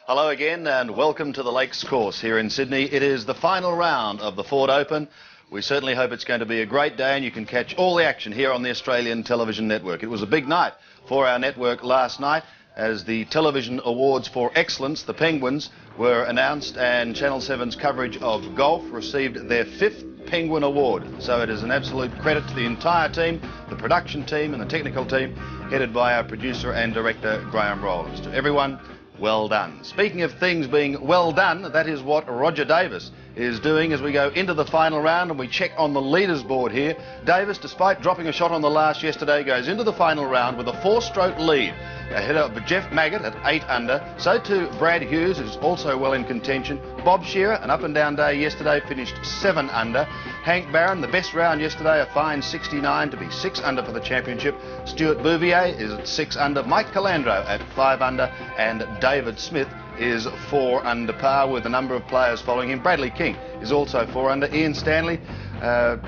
Hello again and welcome to the Lakes Course here in Sydney. It is the final round of the Ford Open. We certainly hope it's going to be a great day and you can catch all the action here on the Australian Television Network. It was a big night for our network last night as the Television Awards for Excellence, the Penguins, were announced, and Channel 7's coverage of golf received their 5th Penguin Award. So it is an absolute credit to the entire team, the production team and the technical team, headed by our producer and director Graham Rowlands. To everyone, well done. Speaking of things being well done, that is what Rodger Davis is doing as we go into the final round and we check on the leaders board here. Davis, despite dropping a shot on the last yesterday, goes into the final round with a 4-stroke lead ahead of Jeff Maggott at 8 under. So too Brad Hughes, who's also well in contention. Bob Shearer, an up and down day yesterday, finished 7 under. Hank Barron, the best round yesterday, a fine 69 to be 6 under for the championship. Stuart Bouvier is at 6 under. Mike Calandro at 5 under. And David Smith is 4 under par with a number of players following him. Bradley King is also 4 under. Ian Stanley, a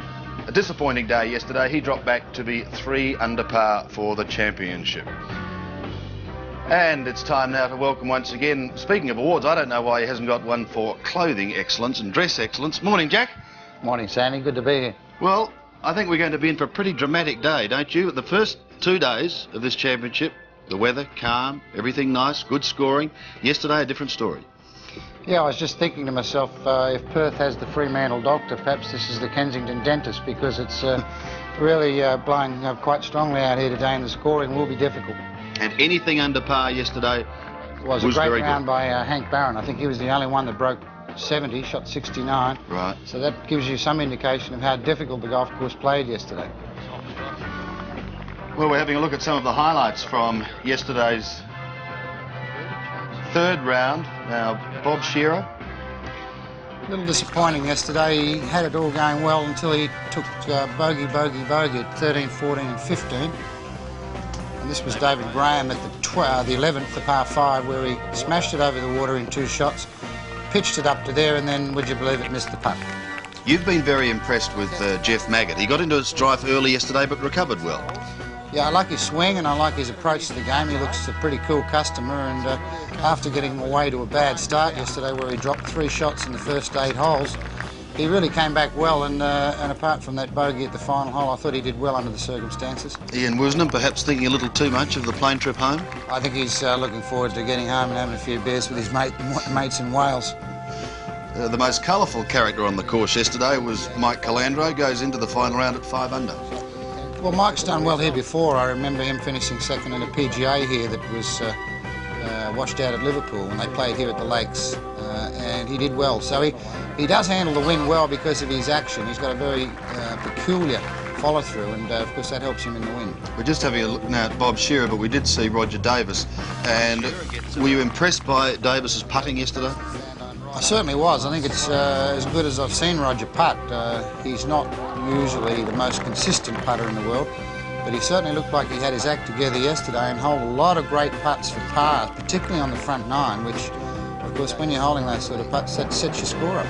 disappointing day yesterday. He dropped back to be 3 under par for the championship. And it's time now to welcome once again, speaking of awards, I don't know why he hasn't got one for clothing excellence and dress excellence. Morning, Jack. Morning, Sandy. Good to be here. Well, I think we're going to be in for a pretty dramatic day, don't you? The first 2 days of this championship, the weather, calm, everything nice, good scoring. Yesterday, a different story. Yeah, I was just thinking to myself, if Perth has the Fremantle doctor, perhaps this is the Kensington dentist, because it's really blowing quite strongly out here today, and the scoring will be difficult. And anything under par yesterday was a great very round good. by Hank Barron. I think he was the only one that broke 70, shot 69. Right. So that gives you some indication of how difficult the golf course played yesterday. Well, we're having a look at some of the highlights from yesterday's 3rd round. Now, Bob Shearer. A little disappointing yesterday. He had it all going well until he took bogey at 13, 14 and 15. And this was David Graham at the 11th, the par 5, where he smashed it over the water in 2 shots, pitched it up to there, and then, would you believe it, missed the putt. You've been very impressed with Jeff Maggott. He got into his strife early yesterday but recovered well. Yeah, I like his swing and I like his approach to the game. He looks a pretty cool customer, and after getting away to a bad start yesterday where he dropped 3 shots in the first 8 holes, he really came back well, and apart from that bogey at the final hole, I thought he did well under the circumstances. Ian Woosnam perhaps thinking a little too much of the plane trip home? I think he's looking forward to getting home and having a few beers with his mates in Wales. The most colourful character on the course yesterday was Mike Calandro, goes into the final round at 5 under. Well, Mike's done well here before. I remember him finishing 2nd in a PGA here that was washed out at Liverpool when they played here at the Lakes, and he did well. So he does handle the wind well because of his action. He's got a very peculiar follow-through, and of course that helps him in the wind. We're just having a look now at Bob Shearer, but we did see Rodger Davis. And were you impressed by Davis's putting yesterday? I certainly was. I think it's as good as I've seen Rodger putt. He's not usually the most consistent putter in the world, but he certainly looked like he had his act together yesterday and held a lot of great putts for par, particularly on the front 9, which, of course, when you're holding those sort of putts, that sets your score up.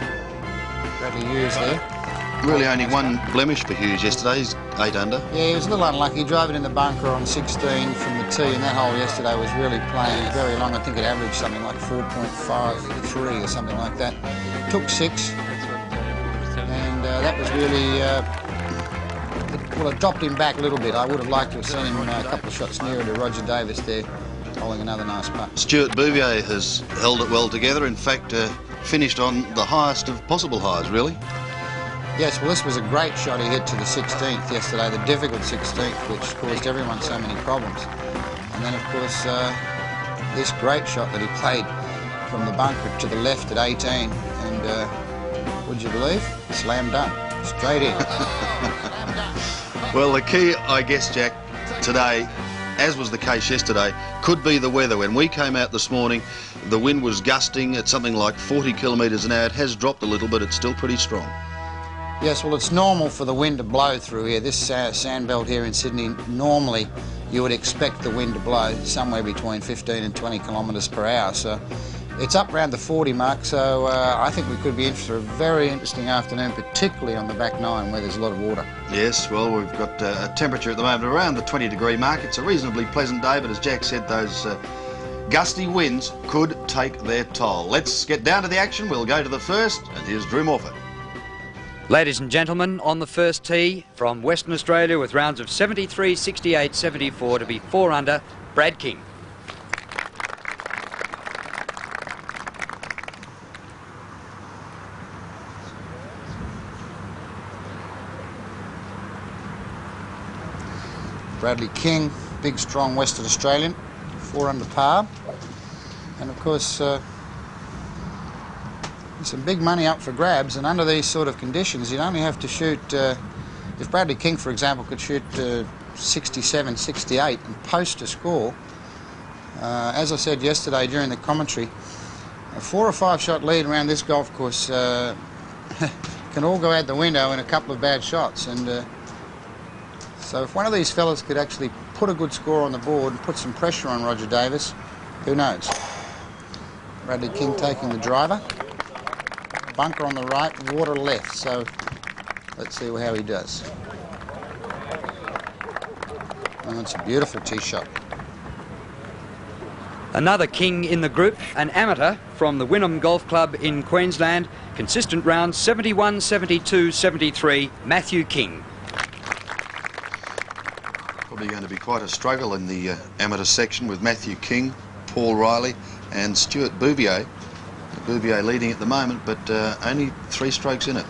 Bradley Hughes there. Really only one blemish for Hughes yesterday, he's 8 under. Yeah, he was a little unlucky. He drove it in the bunker on 16 from the tee, and that hole yesterday was really playing very long. I think it averaged something like 4.53 or something like that. Took 6, and that was really, well, it dropped him back a little bit. I would have liked to have seen him a couple of shots nearer to Rodger Davis there, holding another nice putt. Stuart Bouvier has held it well together, in fact finished on the highest of possible highs, really. Yes, well, this was a great shot he hit to the 16th yesterday, the difficult 16th, which caused everyone so many problems. And then, of course, this great shot that he played from the bunker to the left at 18, and would you believe? Slam dunk, straight in. Well, the key, I guess, Jack, today, as was the case yesterday, could be the weather. When we came out this morning, the wind was gusting at something like 40 kilometres an hour. It has dropped a little, but it's still pretty strong. Yes, well, it's normal for the wind to blow through here. This sandbelt here in Sydney, normally you would expect the wind to blow somewhere between 15 and 20 kilometres per hour. So it's up around the 40 mark, so I think we could be in for a very interesting afternoon, particularly on the back 9 where there's a lot of water. Yes, well, we've got a temperature at the moment around the 20-degree mark. It's a reasonably pleasant day, but as Jack said, those Gusty winds could take their toll. Let's get down to the action. We'll go to the first, and here's Drew Morford. Ladies and gentlemen, on the first tee from Western Australia with rounds of 73, 68, 74 to be 4 under, Brad King. Bradley King, big strong Western Australian, 4 under par. And of course, there's some big money up for grabs, and under these sort of conditions you'd only have to shoot, if Bradley King for example could shoot 67, 68 and post a score, as I said yesterday during the commentary, a 4 or 5 shot lead around this golf course can all go out the window in a couple of bad shots. And so if one of these fellas could actually put a good score on the board and put some pressure on Rodger Davis, who knows. Bradley King taking the driver. Bunker on the right, water left, so let's see how he does. Oh, it's a beautiful tee shot. Another King in the group, an amateur from the Wynnum Golf Club in Queensland. Consistent rounds 71, 72, 73, Matthew King. Probably going to be quite a struggle in the amateur section with Matthew King, Paul Riley and Stuart Bouvier. Bouvier leading at the moment, but only 3 strokes in it.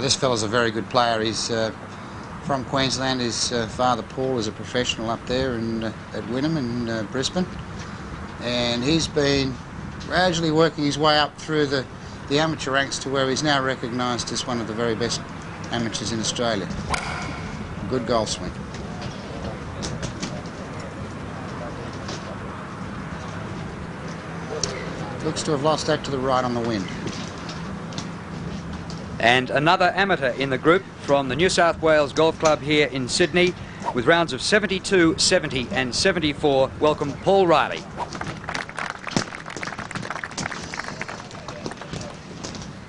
This fella's a very good player. He's from Queensland. His father Paul is a professional up there at Wynnum in Brisbane, and he's been gradually working his way up through the amateur ranks to where he's now recognised as one of the very best amateurs in Australia. Good golf swing. Looks to have lost that to the right on the wind. And another amateur in the group from the New South Wales Golf Club here in Sydney with rounds of 72, 70 and 74. Welcome Paul Riley.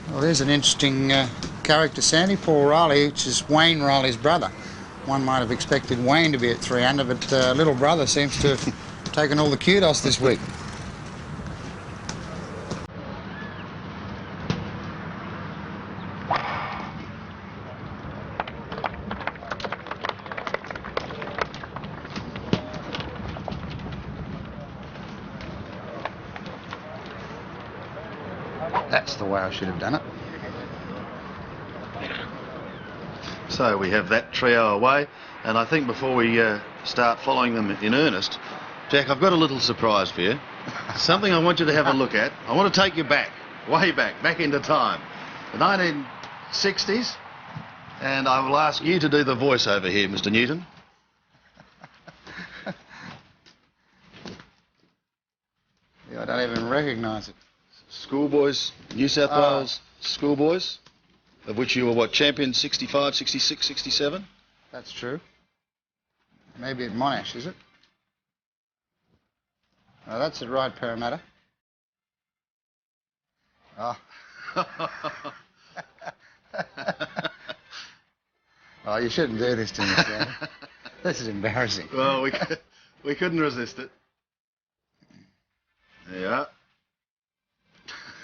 Well, there's an interesting character, Sandy. Paul Riley, which is Wayne Riley's brother. One might have expected Wayne to be at 3 under, but little brother seems to have taken all the kudos this week. That's the way I should have done it. So we have that trio away, and I think before we start following them in earnest, Jack, I've got a little surprise for you. Something I want you to have a look at. I want to take you back, way back into time, the 1960s, and I will ask you to do the voiceover here, Mr. Newton. Yeah, I don't even recognise it. Schoolboys, New South Wales schoolboys, of which you were, what, champion 65, 66, 67? That's true. Maybe at Monash, is it? Oh, that's it right, Parramatta. Oh. Oh, you shouldn't do this to me, Sam. This is embarrassing. Well, we couldn't resist it. There you are.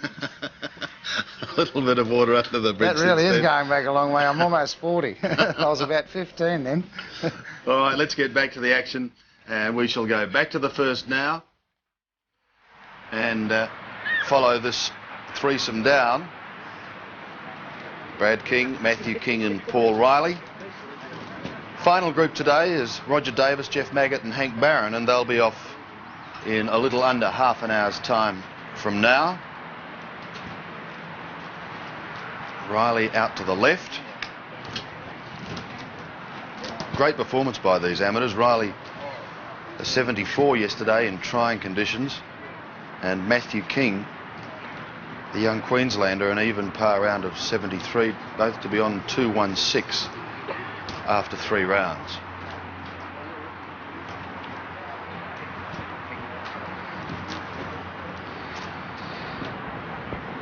A little bit of water under the bridge. That really is going back a long way. I'm almost 40. I was about 15 then. All right, let's get back to the action, and we shall go back to the first now and follow this threesome down. Brad King, Matthew King and Paul Riley. Final group today is Rodger Davis, Jeff Maggott and Hank Barron, and they'll be off in a little under half an hour's time from now. Riley out to the left. Great performance by these amateurs. Riley a 74 yesterday in trying conditions, and Matthew King, the young Queenslander, an even par round of 73, both to be on 216 after 3 rounds.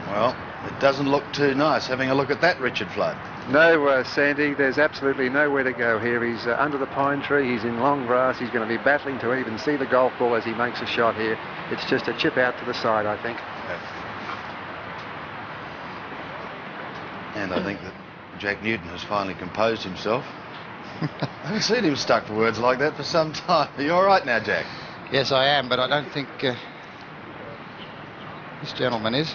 Well, it doesn't look too nice having a look at that, Richard Flood. No, Sandy, there's absolutely nowhere to go here. He's under the pine tree, he's in long grass, he's going to be battling to even see the golf ball as he makes a shot here. It's just a chip out to the side, I think. And I think that Jack Newton has finally composed himself. I haven't seen him stuck for words like that for some time. Are you all right now, Jack? Yes, I am, but I don't think this gentleman is.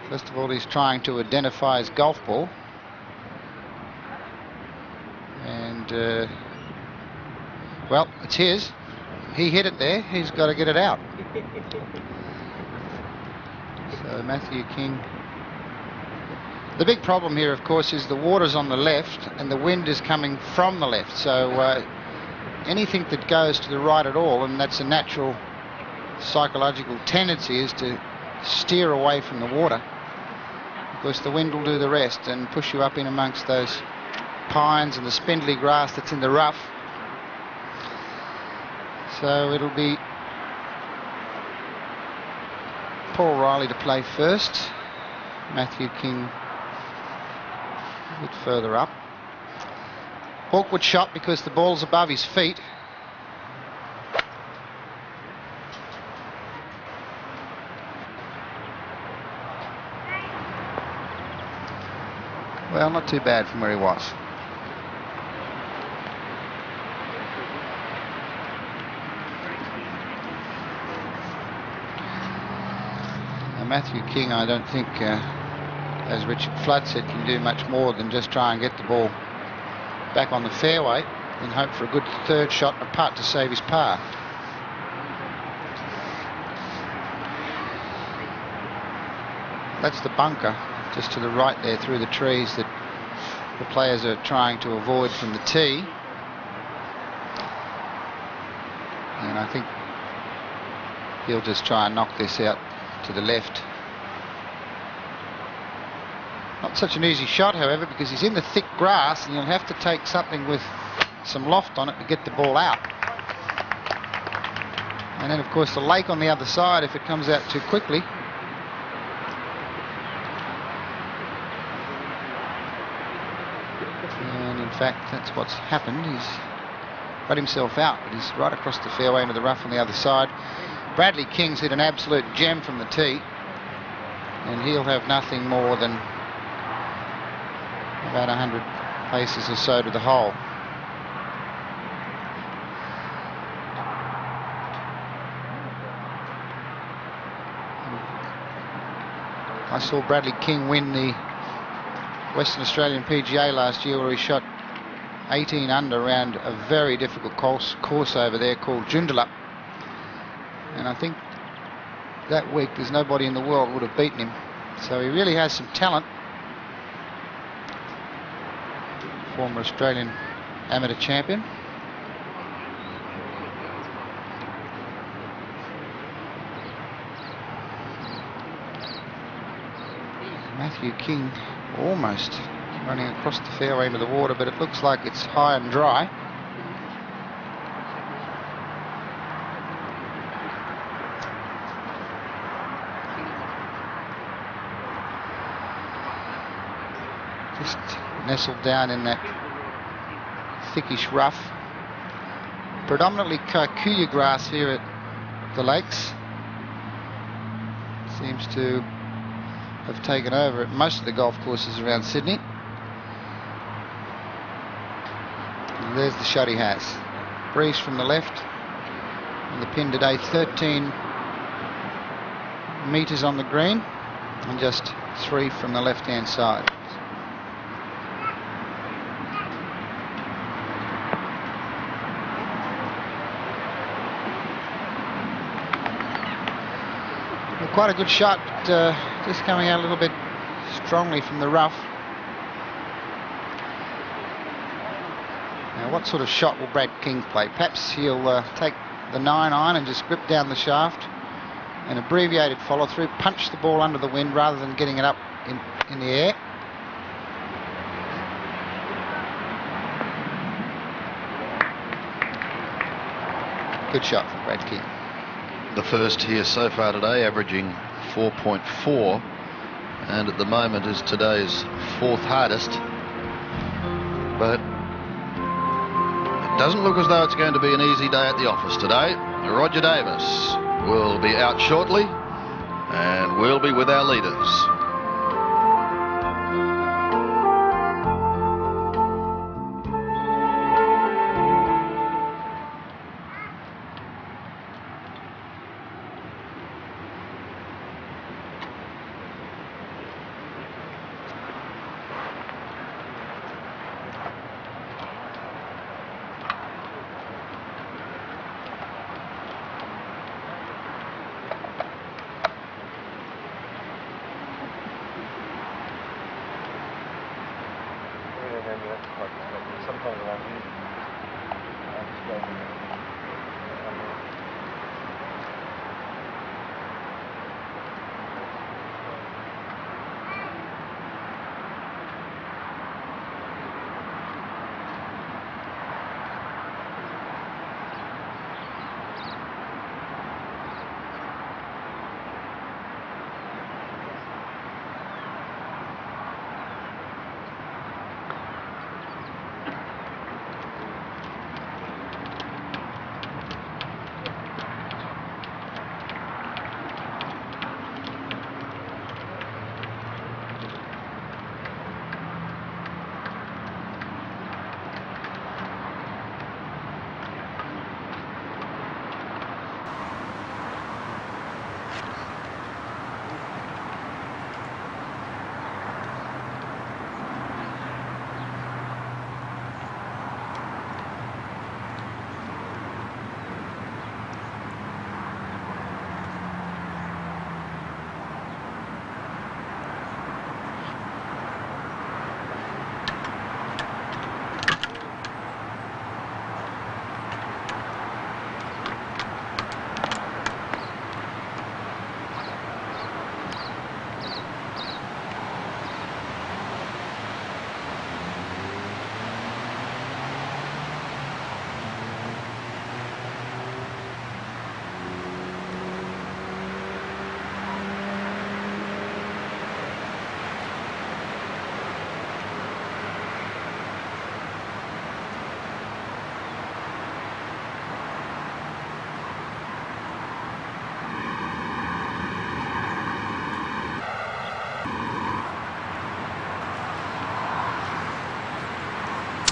First of all, he's trying to identify his golf ball. And, well, it's his. He hit it there. He's got to get it out. So Matthew King. The big problem here, of course, is the water's on the left and the wind is coming from the left. So anything that goes to the right at all, and that's a natural psychological tendency, is to steer away from the water. Because the wind will do the rest and push you up in amongst those pines and the spindly grass that's in the rough. So it'll be Paul Riley to play first. Matthew King a bit further up. Awkward shot because the ball's above his feet. Well, not too bad from where he was. Now, Matthew King, I don't think, as Richard Flood said, can do much more than just try and get the ball back on the fairway and hope for a good third shot and a putt to save his par. That's the bunker just to the right there through the trees that the players are trying to avoid from the tee. And I think he'll just try and knock this out to the left. Not such an easy shot, however, because he's in the thick grass and you'll have to take something with some loft on it to get the ball out. And then, of course, the lake on the other side if it comes out too quickly. And in fact, that's what's happened. He's got himself out, but he's right across the fairway into the rough on the other side. Bradley King's hit an absolute gem from the tee, and he'll have nothing more than about 100 paces or so to the hole. I saw Bradley King win the Western Australian PGA last year, where he shot 18 under around a very difficult course over there called Joondalup. And I think that week there's nobody in the world would have beaten him. So he really has some talent. Former Australian amateur champion. Matthew King almost running across the fairway into the water, but it looks like it's high and dry. Just nestled down in that thickish rough. Predominantly kikuyu grass here at the lakes. Seems to have taken over at most of the golf courses around Sydney. And there's the shot he has. Breeze from the left. And the pin today 13 metres on the green and just 3 from the left-hand side. Quite a good shot, but just coming out a little bit strongly from the rough. Now, what sort of shot will Brad King play? Perhaps he'll take the 9-iron and just grip down the shaft, an abbreviated follow-through, punch the ball under the wind rather than getting it up in the air. Good shot from Brad King. The first here so far today, averaging 4.4 and at the moment is today's 4th hardest. But it doesn't look as though it's going to be an easy day at the office today. Rodger Davis will be out shortly, and we'll be with our leaders.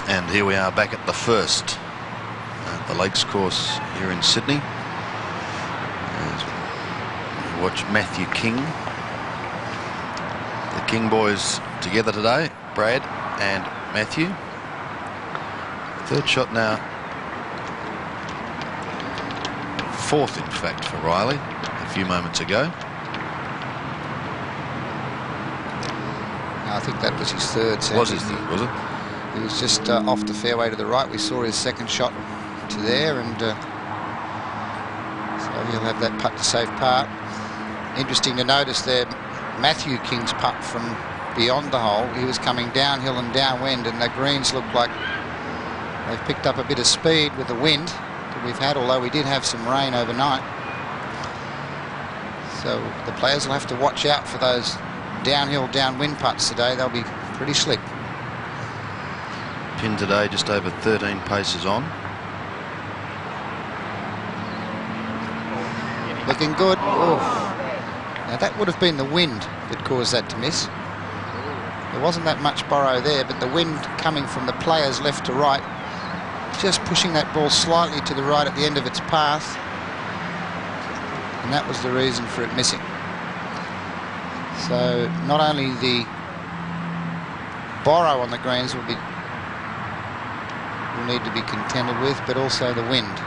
And here we are back at the first at the Lakes Course here in Sydney. As we watch Matthew King. The King boys together today, Brad and Matthew. Third shot now. 4th, in fact, for Riley a few moments ago. I think that was his third. Was his third, was it? He was just off the fairway to the right. We saw his second shot to there, and so he'll have that putt to save par. Interesting to notice there, Matthew King's putt from beyond the hole. He was coming downhill and downwind, and the greens look like they've picked up a bit of speed with the wind that we've had, although we did have some rain overnight. So the players will have to watch out for those downhill, downwind putts today. They'll be pretty slick. Pin today just over 13 paces on. Looking good. Oof. Now that would have been the wind that caused that to miss. There wasn't that much borrow there, but the wind coming from the players left to right, just pushing that ball slightly to the right at the end of its path, and that was the reason for it missing. So not only the borrow on the greens will need to be contended with, but also the wind.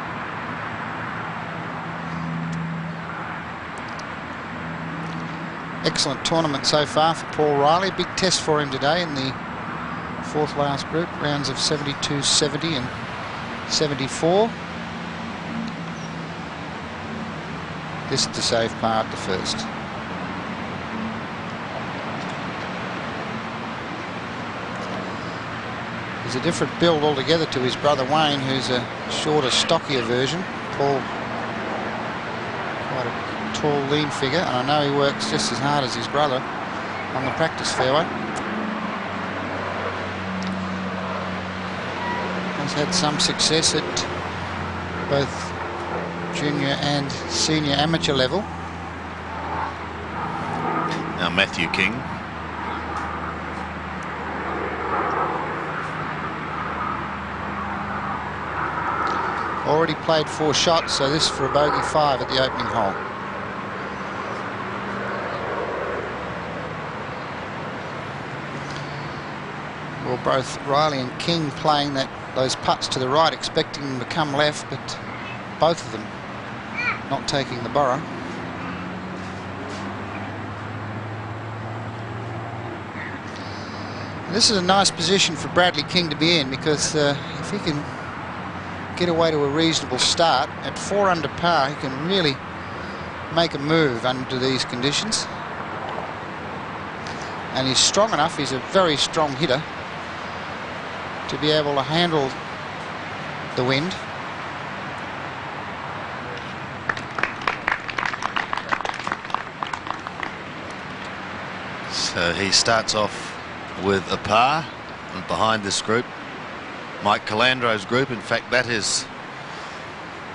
Excellent tournament so far for Paul Riley. Big test for him today in the 4th last group, rounds of 72, 70 and 74. This to save par at the first. He's a different build altogether to his brother Wayne, who's a shorter, stockier version. Paul, quite a tall, lean figure, and I know he works just as hard as his brother. on the practice fairway. Has had some success at both junior and senior amateur level. Now Matthew King. Already played 4 shots, so this for a bogey 5 at the opening hole. Well, both Riley and King playing those putts to the right, expecting them to come left, but both of them not taking the borough. This is a nice position for Bradley King to be in, because if he can get away to a reasonable start at 4 under par, he can really make a move under these conditions. And he's strong enough, he's a very strong hitter, to be able to handle the wind. So he starts off with a par, and behind this group, Mike Calandro's group. In fact, that is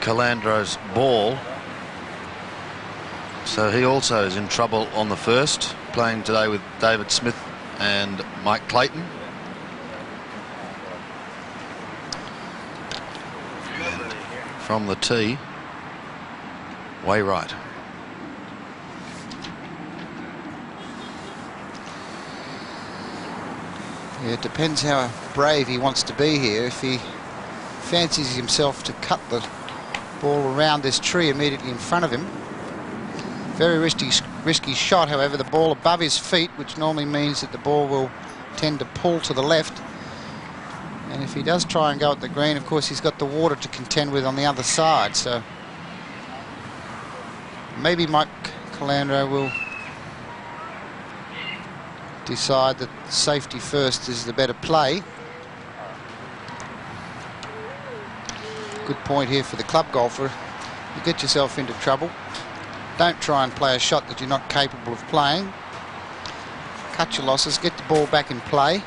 Calandro's ball. So he also is in trouble on the first, playing today with David Smith and Mike Clayton. And from the tee, way right. Yeah, it depends how brave he wants to be here. If he fancies himself to cut the ball around this tree immediately in front of him. Very risky shot, however. The ball above his feet, which normally means that the ball will tend to pull to the left. And if he does try and go at the green, of course, he's got the water to contend with on the other side. So maybe Mike Calandro will decide that safety first is the better play. Good point here for the club golfer. You get yourself into trouble, don't try and play a shot that you're not capable of playing. Cut your losses, get the ball back in play,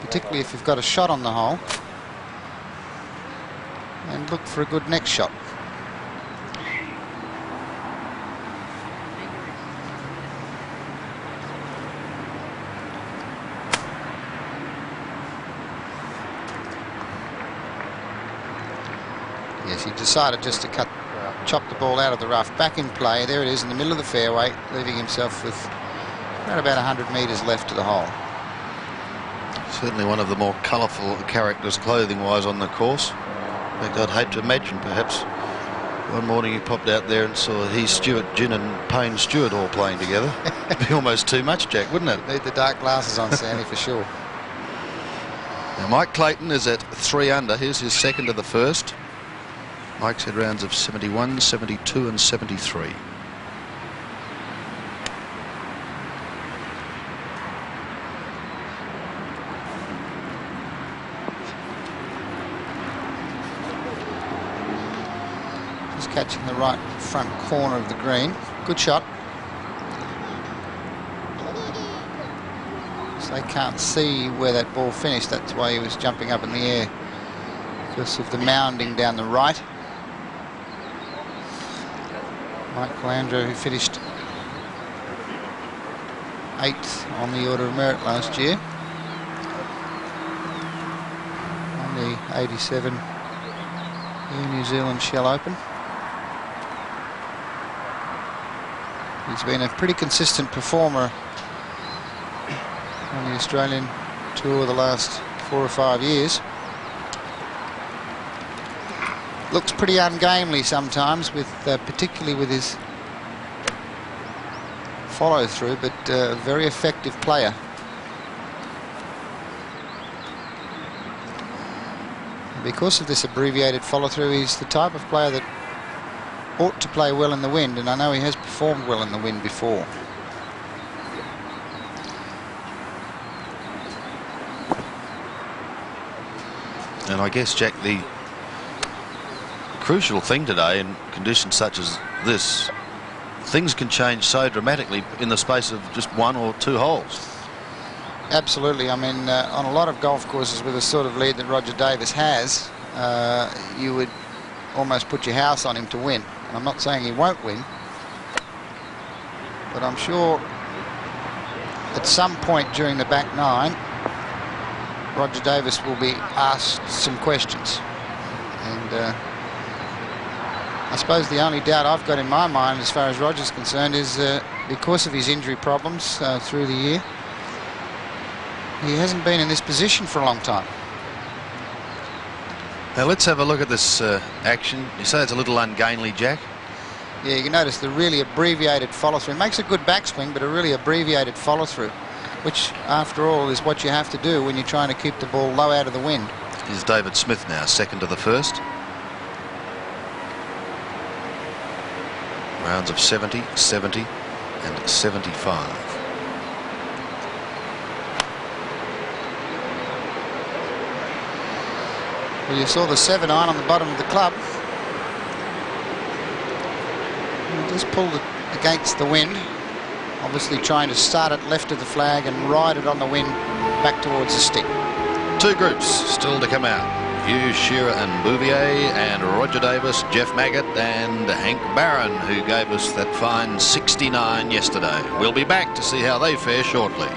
particularly if you've got a shot on the hole, and look for a good next shot. Yes, he decided just to chop the ball out of the rough. Back in play. There it is in the middle of the fairway, leaving himself with around about 100 metres left to the hole. Certainly one of the more colourful characters clothing-wise on the course. In fact, I'd hate to imagine perhaps one morning he popped out there and saw Heath Stewart, Gin and Payne Stewart all playing together. It'd be almost too much, Jack, wouldn't it? Need the dark glasses on, Sandy, for sure. Now Mike Clayton is at 3 under. Here's his second of the first. Mike's had rounds of 71, 72 and 73. Just catching the right front corner of the green. Good shot. So they can't see where that ball finished. That's why he was jumping up in the air, because of the mounding down the right. Mike Calandro, who finished 8th on the Order of Merit last year, on the 87 New Zealand Shell Open. He's been a pretty consistent performer on the Australian Tour the last 4 or 5 years. Looks pretty ungainly sometimes, with particularly with his follow through, but a very effective player. And because of this abbreviated follow through, he's the type of player that ought to play well in the wind, and I know he has performed well in the wind before. And I guess, Jack, the crucial thing today in conditions such as this things can change so dramatically in the space of just 1 or 2 holes. Absolutely. I mean, on a lot of golf courses with the sort of lead that Rodger Davis has, you would almost put your house on him to win. And I'm not saying he won't win, but I'm sure at some point during the back 9, Rodger Davis will be asked some questions. And I suppose the only doubt I've got in my mind as far as Rodger's concerned is because of his injury problems through the year, he hasn't been in this position for a long time. Now let's have a look at this action. You say it's a little ungainly, Jack? Yeah, you can notice the really abbreviated follow-through. It makes a good backswing, but a really abbreviated follow-through, which, after all, is what you have to do when you're trying to keep the ball low out of the wind. Here's David Smith now, second to the first. Rounds of 70, 70 and 75. Well, you saw the 7-iron on the bottom of the club. He just pulled it against the wind, obviously trying to start it left of the flag and ride it on the wind back towards the stick. 2 groups still to come out. Hugh Shearer and Bouvier, and Rodger Davis, Jeff Maggott and Hank Barron, who gave us that fine 69 yesterday. We'll be back to see how they fare shortly.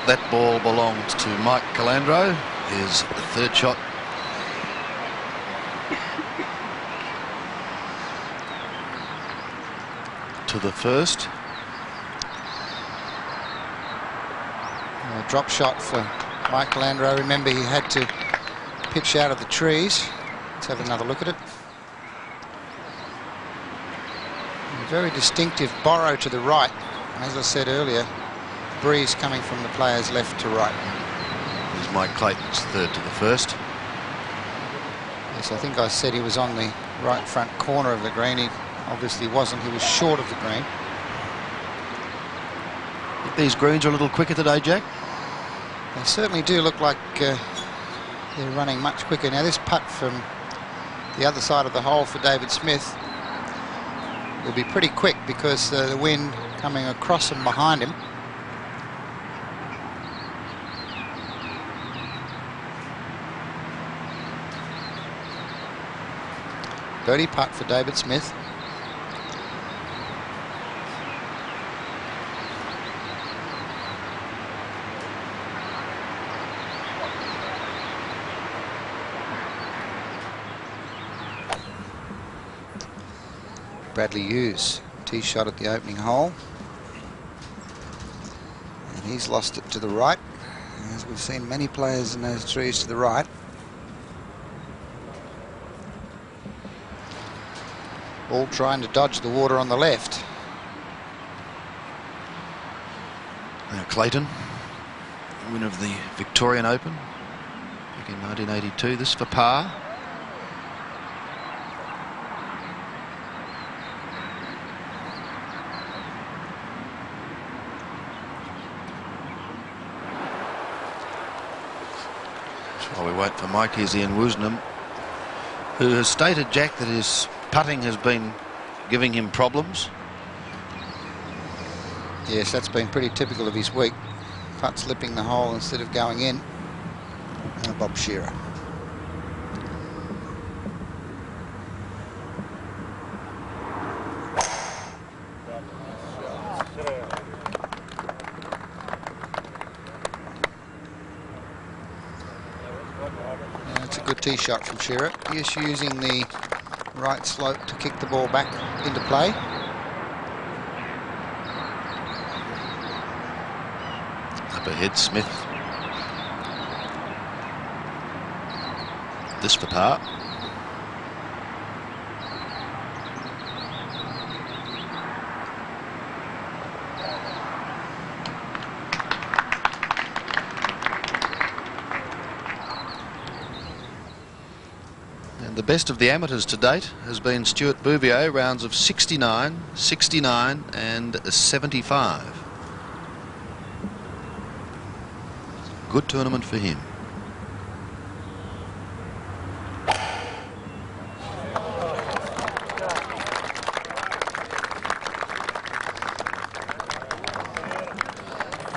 That ball belongs to Mike Calandro. His 3rd shot. To the first. A drop shot for Mike Calandro. Remember, he had to pitch out of the trees. Let's have another look at it. A very distinctive borrow to the right. As I said earlier, breeze coming from the players left to right. Here's Mike Clayton's 3rd to the first. Yes, I think I said he was on the right front corner of the green. He obviously wasn't. He was short of the green. Think these greens are a little quicker today, Jack? They certainly do look like they're running much quicker. Now this putt from the other side of the hole for David Smith will be pretty quick because the wind coming across and behind him. Birdie putt for David Smith. Bradley Hughes, tee shot at the opening hole. And he's lost it to the right, as we've seen many players in those trees to the right. All trying to dodge the water on the left. Now Clayton, winner of the Victorian Open back in 1982, this for par. While we wait for Mike, here's Ian Woosnam, who has stated, Jack, that his putting has been giving him problems. Yes, that's been pretty typical of his week. Putt slipping the hole instead of going in. Bob Shearer. That's a good tee shot from Shearer. Just using the right slope to kick the ball back into play. Up ahead, Smith. This for par. And the best of the amateurs to date has been Stuart Bouvier, rounds of 69, 69 and 75. Good tournament for him.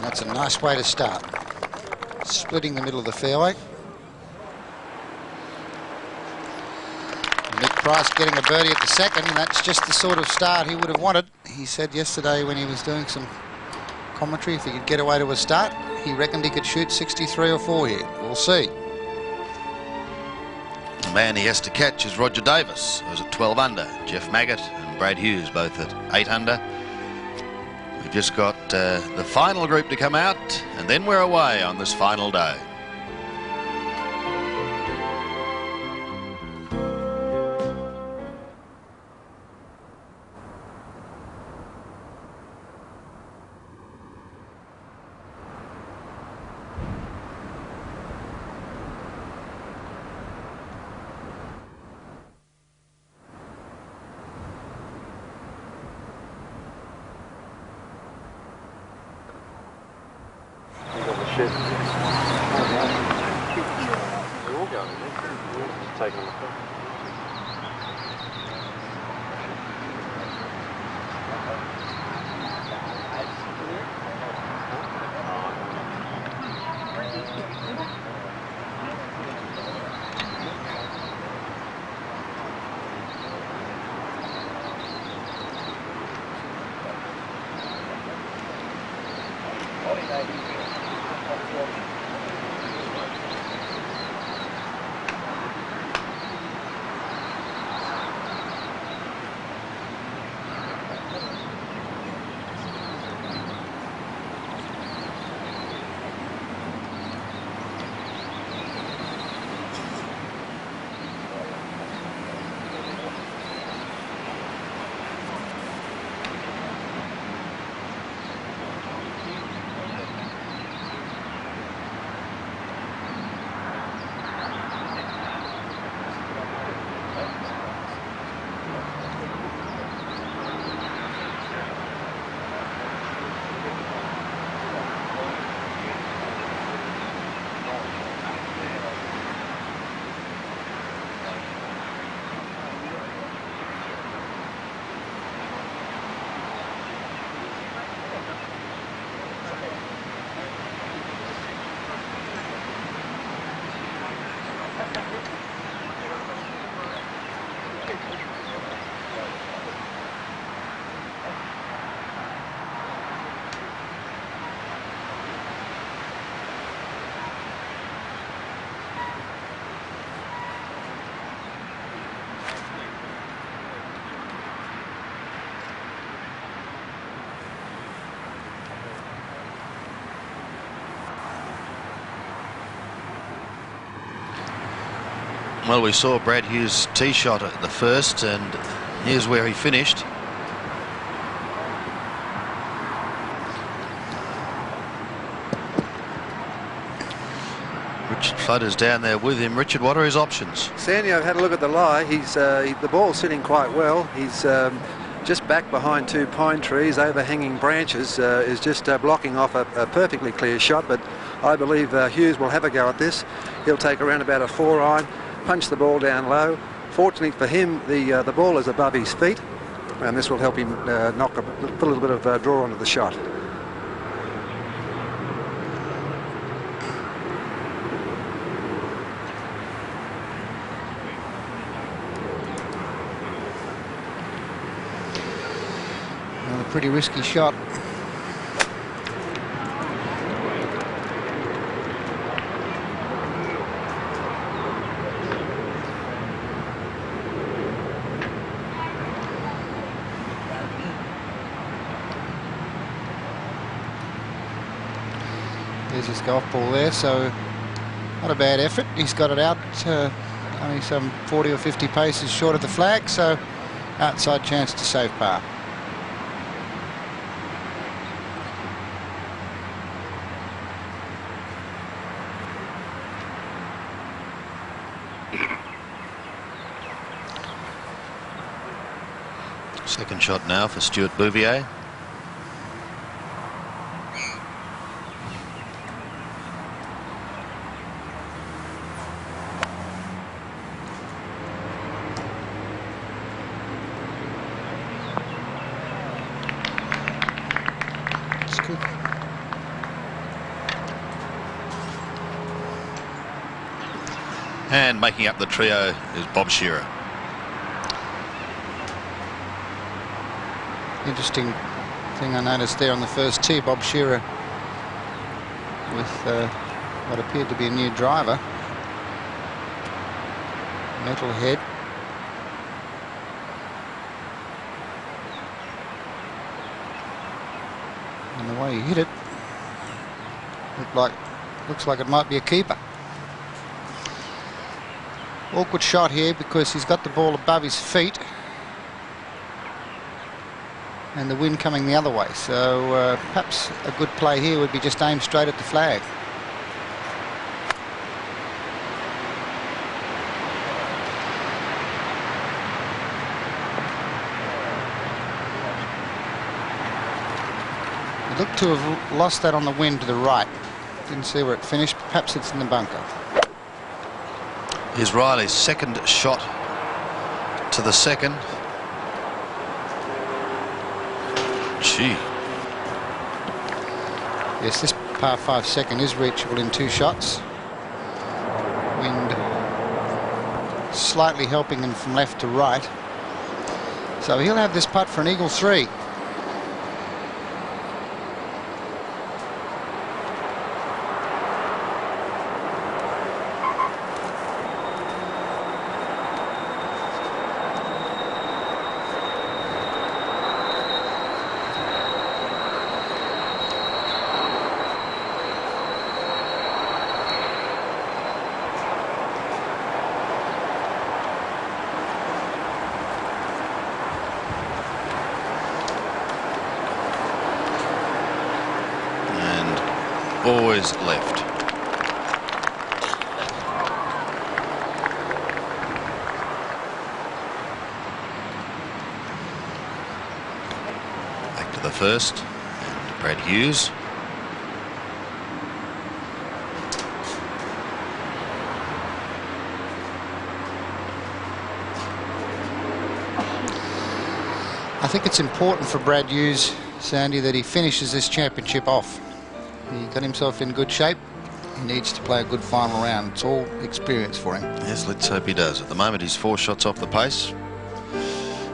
That's a nice way to start. Splitting the middle of the fairway. Nick Price getting a birdie at the second, and that's just the sort of start he would have wanted. He said yesterday when he was doing some commentary, if he could get away to a start, he reckoned he could shoot 63 or 4 here. We'll see. The man he has to catch is Rodger Davis, who's at 12 under. Jeff Maggott and Brad Hughes both at 8 under. We've just got the final group to come out, and then we're away on this final day. Well, we saw Brad Hughes' tee shot at the first, and here's where he finished. Richard Flood is down there with him. Richard, what are his options? Sandy, I've had a look at the lie. The ball's sitting quite well. He's just back behind two pine trees, overhanging branches, is just blocking off a perfectly clear shot, but I believe Hughes will have a go at this. He'll take around about a 4-iron, punch the ball down low. Fortunately for him, the ball is above his feet, and this will help him put a little bit of draw onto the shot. Another pretty risky shot. There's his golf ball there, so not a bad effort. He's got it out only some 40 or 50 paces short of the flag, so outside chance to save par. Second shot now for Stuart Bouvier. And making up the trio is Bob Shearer. Interesting thing I noticed there on the first tee, Bob Shearer with what appeared to be a new driver. Metal head. And the way he hit it looks like it might be a keeper. Awkward shot here because he's got the ball above his feet and the wind coming the other way, so perhaps a good play here would be just aim straight at the flag. He looked to have lost that on the wind to the right. Didn't see where it finished. Perhaps it's in the bunker. Here's Riley's second shot to the second. Gee. Yes, this par 5 second is reachable in 2 shots. Wind slightly helping him from left to right. So he'll have this putt for an eagle 3. Always left. Back to the first, and Brad Hughes. I think it's important for Brad Hughes, Sandy, that he finishes this championship off. He got himself in good shape. He needs to play a good final round. It's all experience for him. Yes, let's hope he does. At the moment, he's 4 shots off the pace.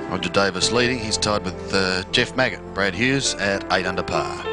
Roger Davis leading. He's tied with Jeff Maggott. Brad Hughes at 8 under par.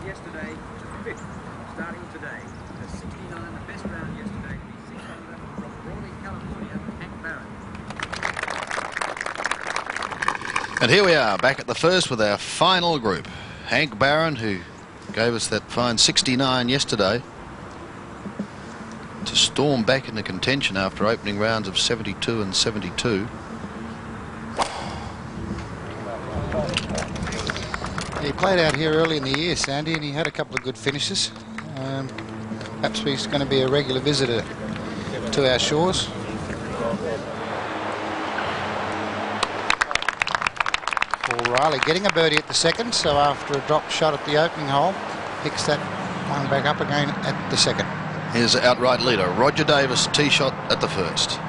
yesterday to 5th, starting today. The 69, the best round yesterday, to be 6 under from Brawley, California, Hank Barron. And here we are back at the first with our final group. Hank Barron, who gave us that fine 69 yesterday, to storm back into contention after opening rounds of 72 and 72. He played out here early in the year, Sandy, and he had a couple of good finishes. Perhaps he's going to be a regular visitor to our shores. Paul Riley getting a birdie at the second, so after a drop shot at the opening hole, picks that one back up again at the second. Here's outright leader Rodger Davis, tee shot at the first.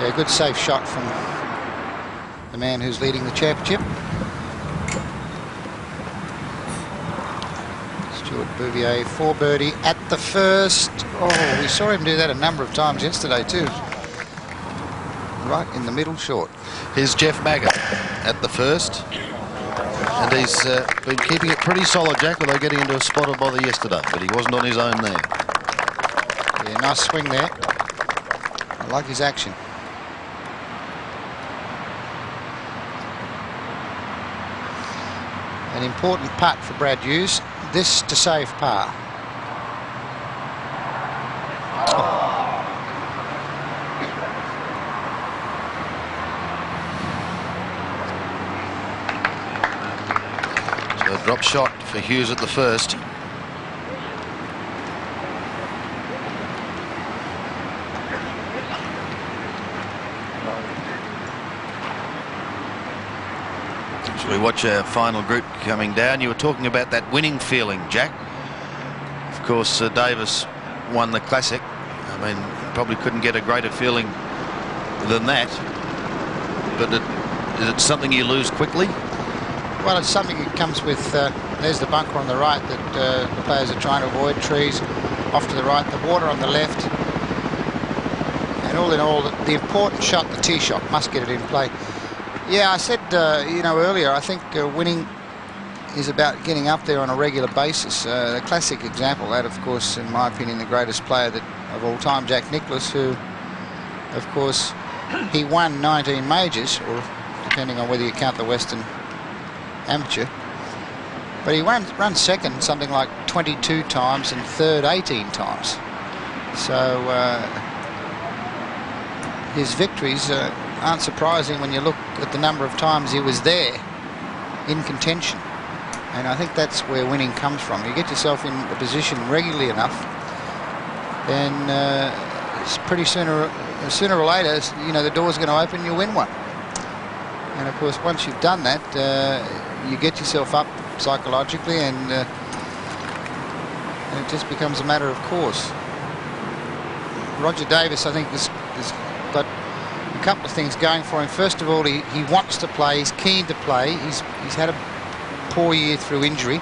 Yeah, good safe shot from the man who's leading the championship. Stuart Bouvier, 4 birdie at the first. Oh, we saw him do that a number of times yesterday too. Right in the middle short. Here's Jeff Maggott at the first. And he's been keeping it pretty solid, Jack, although getting into a spot of bother yesterday. But he wasn't on his own there. Yeah, nice swing there. I like his action. An important putt for Brad Hughes. This to save par. So a drop shot for Hughes at the first. We watch our final group coming down. You were talking about that winning feeling, Jack. Of course, Davis won the Classic. I mean, probably couldn't get a greater feeling than that. But is it something you lose quickly? Well, it's something that comes with, there's the bunker on the right that the players are trying to avoid, trees off to the right, the water on the left. And all in all, the important shot, the tee shot, must get it in play. Yeah, I said, you know, earlier, I think winning is about getting up there on a regular basis. The classic example, that, of course, in my opinion, the greatest player of all time, Jack Nicklaus, who, of course, he won 19 majors, or depending on whether you count the Western Amateur. But he run second something like 22 times and third 18 times. So his victories aren't surprising when you look at the number of times he was there in contention. And I think that's where winning comes from. You get yourself in a position regularly enough, then it's pretty sooner or later, you know, the door's going to open, you win one. And of course, once you've done that, you get yourself up psychologically, and it just becomes a matter of course. Rodger Davis, I think, has got a couple of things going for him. First of all, he wants to play, he's keen to play. He's had a poor year through injury.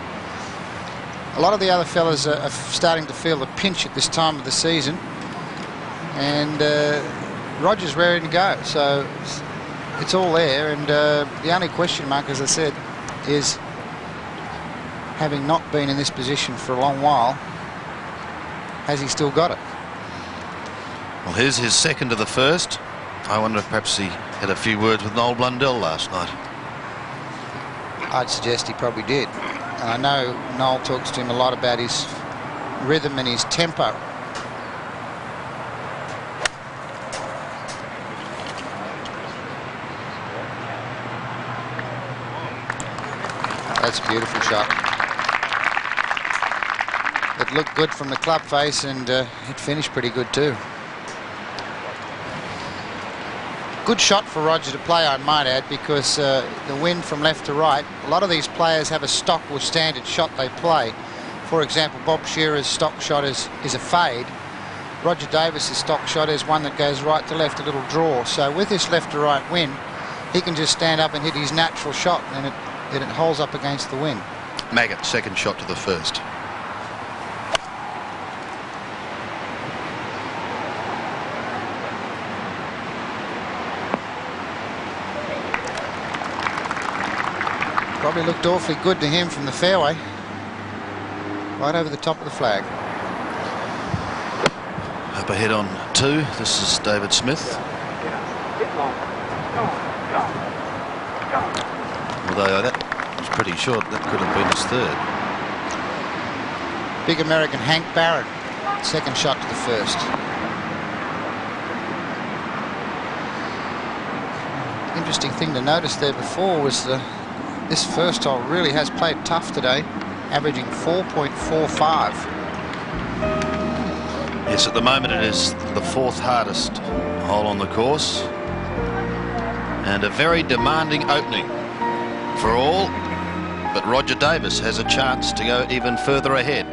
A lot of the other fellas are starting to feel the pinch at this time of the season, and Rodger's ready to go. So it's all there, and the only question mark, as I said, is, having not been in this position for a long while, has he still got it? Well, here's his second to the first. I wonder if perhaps he had a few words with Noel Blundell last night. I'd suggest he probably did. And I know Noel talks to him a lot about his rhythm and his tempo. That's a beautiful shot. It looked good from the club face, and it finished pretty good too. Good shot for Rodger to play, I might add, because the wind from left to right, a lot of these players have a stock or standard shot they play. For example, Bob Shearer's stock shot is a fade. Rodger Davis's stock shot is one that goes right to left, a little draw. So with this left to right wind, he can just stand up and hit his natural shot, and it holds up against the wind. Maggott, second shot to the first. Probably looked awfully good to him from the fairway. Right over the top of the flag. Up ahead on 2. This is David Smith. Although that was pretty short, that could have been his 3rd. Big American Hank Barrett, 2nd shot to the 1st. Interesting thing to notice there before was this first hole really has played tough today, averaging 4.45. Yes, at the moment it is the 4th hardest hole on the course, and a very demanding opening for all, but Rodger Davis has a chance to go even further ahead.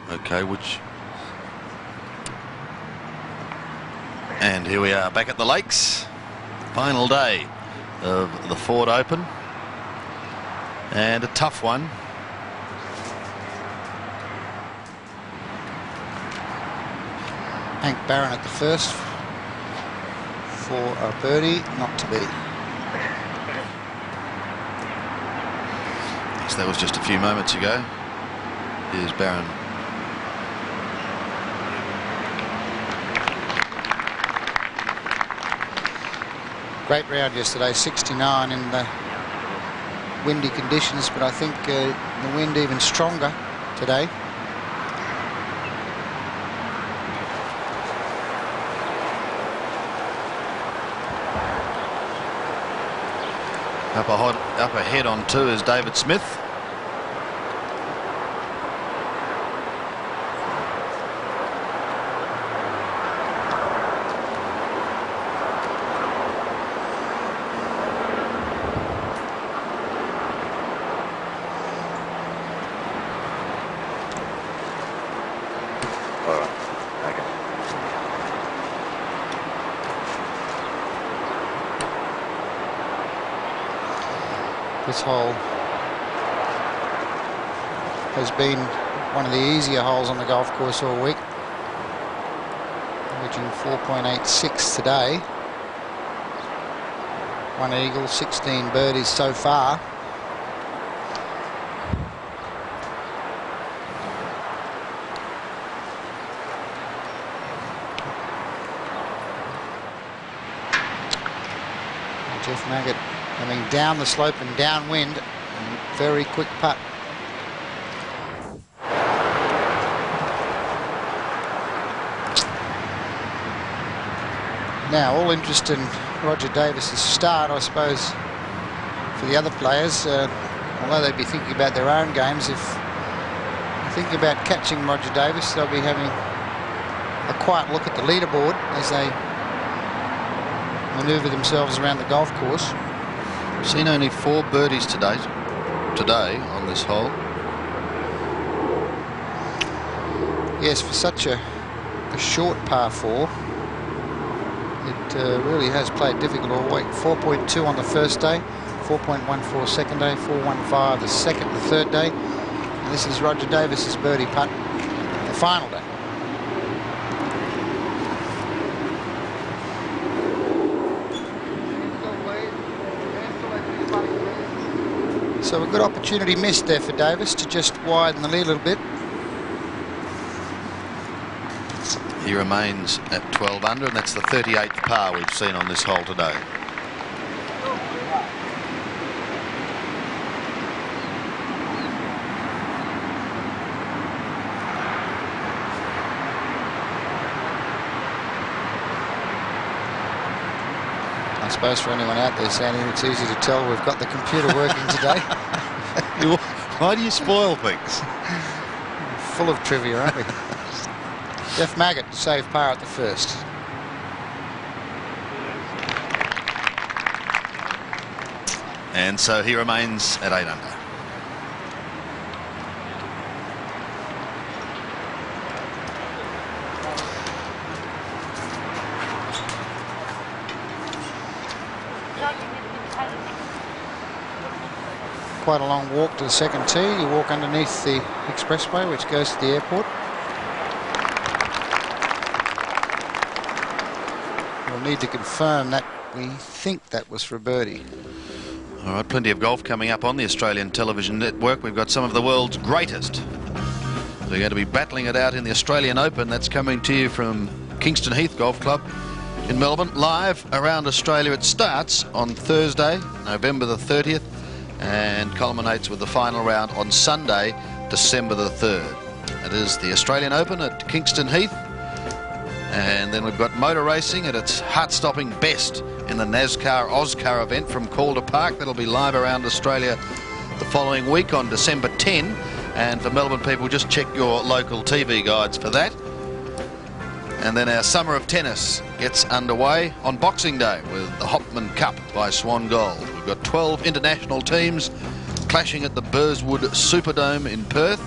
Okay, and here we are back at the Lakes, final day of the Ford Open, and a tough one. Hank Barron at the first for a birdie, not to be. Yes, that was just a few moments ago. Here's Barron. Great round yesterday, 69 in the windy conditions, but I think the wind even stronger today. Up ahead on 2 is David Smith. This hole has been one of the easier holes on the golf course all week, averaging 4.86 today. 1 eagle, 16 birdies so far. Jeff Maggott coming down the slope and downwind, and very quick putt. Now, all interest in Rodger Davis's start, I suppose, for the other players, although they'd be thinking about their own games, if you think about catching Rodger Davis, they'll be having a quiet look at the leaderboard as they manoeuvre themselves around the golf course. Seen only 4 birdies today on this hole. Yes, for such a short par 4, it really has played difficult all week. 4.2 on the first day, 4.14 second day, 4.15 the second and third day. And this is Rodger Davis's birdie putt, the final day. So a good opportunity missed there for Davis to just widen the lead a little bit. He remains at 12 under, and that's the 38th par we've seen on this hole today. I suppose for anyone out there, Sandy, it's easy to tell we've got the computer working today. Why do you spoil things? Full of trivia, aren't we? Jeff Maggott saved par at the first. And so he remains at 8 under. Quite a long walk to the second tee. You walk underneath the expressway which goes to the airport. We'll need to confirm that. We think that was for a birdie. All right, plenty of golf coming up on the Australian Television Network. We've got some of the world's greatest. They're going to be battling it out in the Australian Open. That's coming to you from Kingston Heath Golf Club in Melbourne. Live around Australia. It starts on Thursday, November the 30th, and culminates with the final round on Sunday, December the 3rd. It is the Australian Open at Kingston Heath. And then we've got motor racing at its heart-stopping best in the NASCAR Oscar event from Calder Park. That'll be live around Australia the following week on December 10. And for Melbourne people, just check your local TV guides for that. And then our summer of tennis gets underway on Boxing Day with the Hopman Cup by Swan Gold. We've got 12 international teams clashing at the Burswood Superdome in Perth.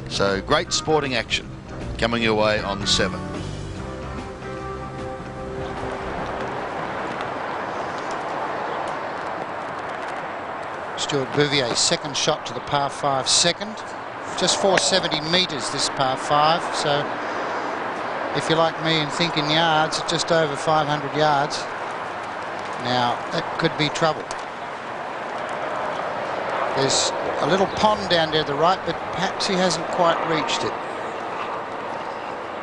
So great sporting action coming your way on 7. Stuart Bouvier's second shot to the par 5 second. Just 470 metres this par 5. So if you're like me and think in yards, it's just over 500 yards. Now that could be trouble. There's a little pond down there to the right, but perhaps he hasn't quite reached it.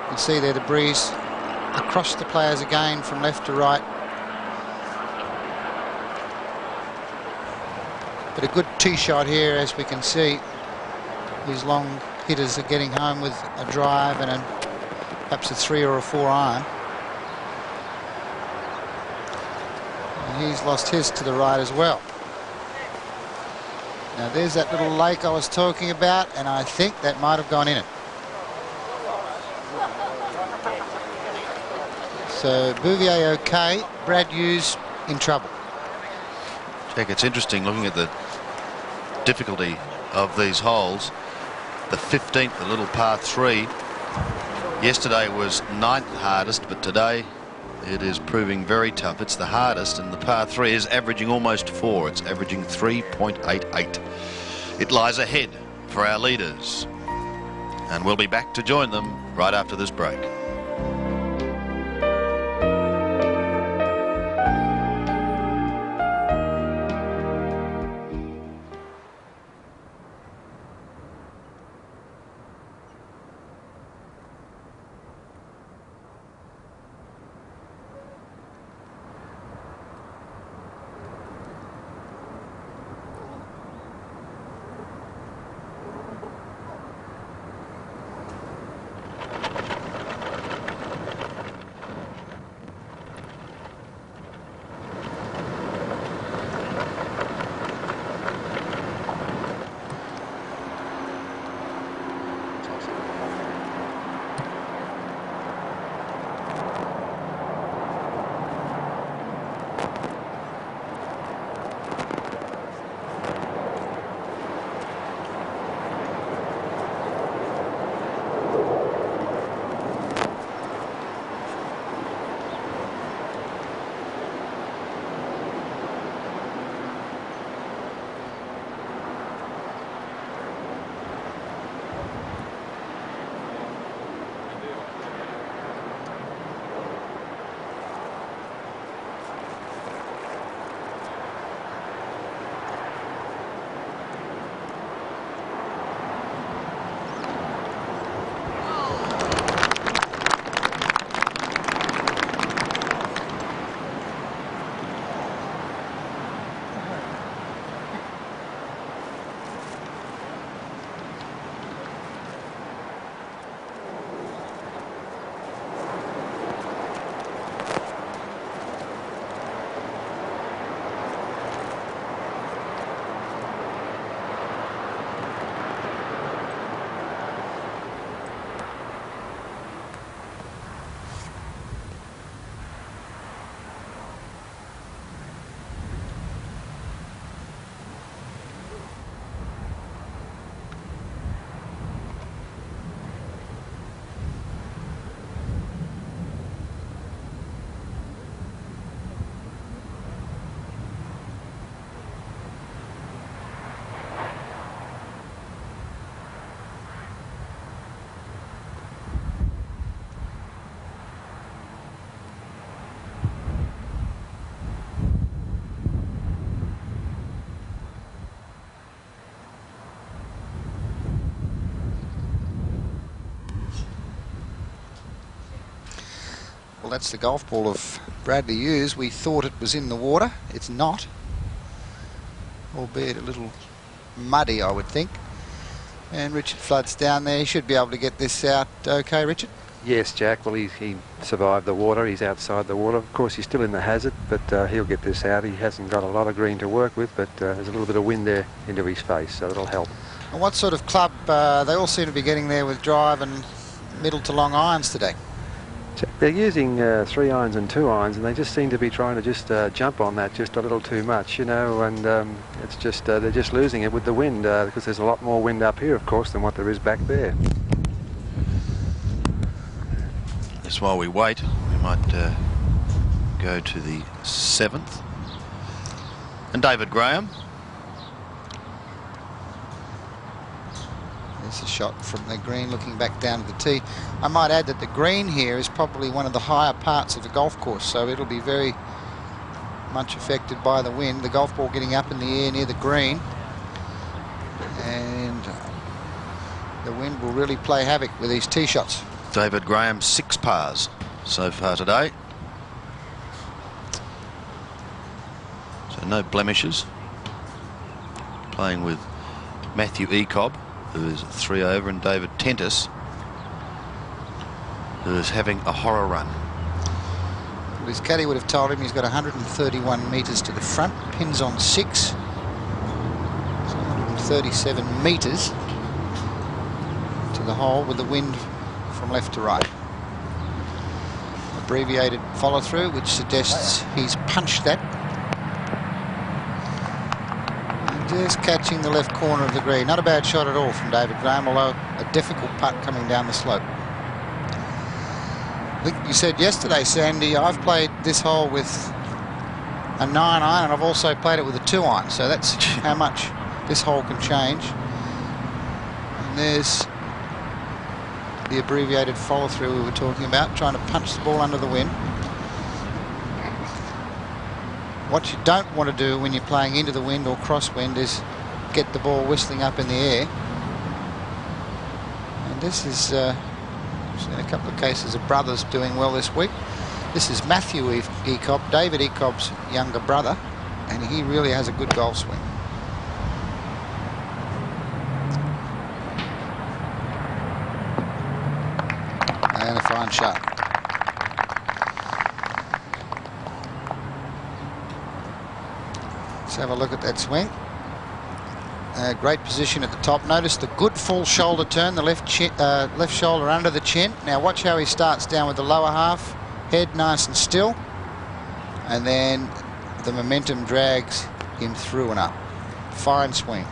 You can see there the breeze across the players again from left to right. But a good tee shot here, as we can see. These long hitters are getting home with a drive and perhaps a 3 or a 4 iron. And he's lost his to the right as well. Now there's that little lake I was talking about, and I think that might have gone in it. So Bouvier okay, Brad Hughes in trouble. Jack, it's interesting looking at the difficulty of these holes. The 15th, the little par 3. Yesterday was 9th hardest, but today it is proving very tough. It's the hardest, and the par 3 is averaging almost 4. It's averaging 3.88. It lies ahead for our leaders, and we'll be back to join them right after this break. that's the golf ball of Bradley Hughes. We thought it was in the water. It's not, albeit a little muddy, I would think. And Richard Flood's down there. He should be able to get this out okay, Richard? Yes, Jack. Well, he survived the water. He's outside the water. Of course, he's still in the hazard, but he'll get this out. He hasn't got a lot of green to work with, but there's a little bit of wind there into his face, so that'll help. And what sort of club? They all seem to be getting there with drive and middle to long irons today. They're using 3 irons and 2 irons, and they just seem to be trying to just jump on that just a little too much, you know, and it's just they're just losing it with the wind because there's a lot more wind up here, of course, than what there is back there. Just while we wait, we might go to the 7th. And David Graham. There's a shot from the green looking back down to the tee. I might add that the green here is probably one of the higher parts of the golf course, so it'll be very much affected by the wind. The golf ball getting up in the air near the green, and the wind will really play havoc with these tee shots. David Graham, 6 pars so far today. So no blemishes. Playing with Matthew Ecob, who is 3 over, and David Tentis, who is having a horror run. Well, his caddy would have told him he's got 131 metres to the front, pins on 6, so 137 metres to the hole with the wind from left to right. Abbreviated follow through, which suggests he's punched that. And just catching the left corner of the green. Not a bad shot at all from David Graham, although a difficult putt coming down the slope. I think you said yesterday, Sandy, I've played this hole with a 9 iron, and I've also played it with a 2 iron, so that's how much this hole can change. And there's the abbreviated follow through we were talking about, trying to punch the ball under the wind. What you don't want to do when you're playing into the wind or crosswind is get the ball whistling up in the air. And this is seen a couple of cases of brothers doing well this week. This is Matthew Ecob, David Ecob's younger brother, and he really has a good golf swing. And a fine shot. Let's have a look at that swing. Great position at the top. Notice the good full shoulder turn, the left shoulder under the chin. Now watch how he starts down with the lower half, head nice and still, and then the momentum drags him through and up. Fine swing.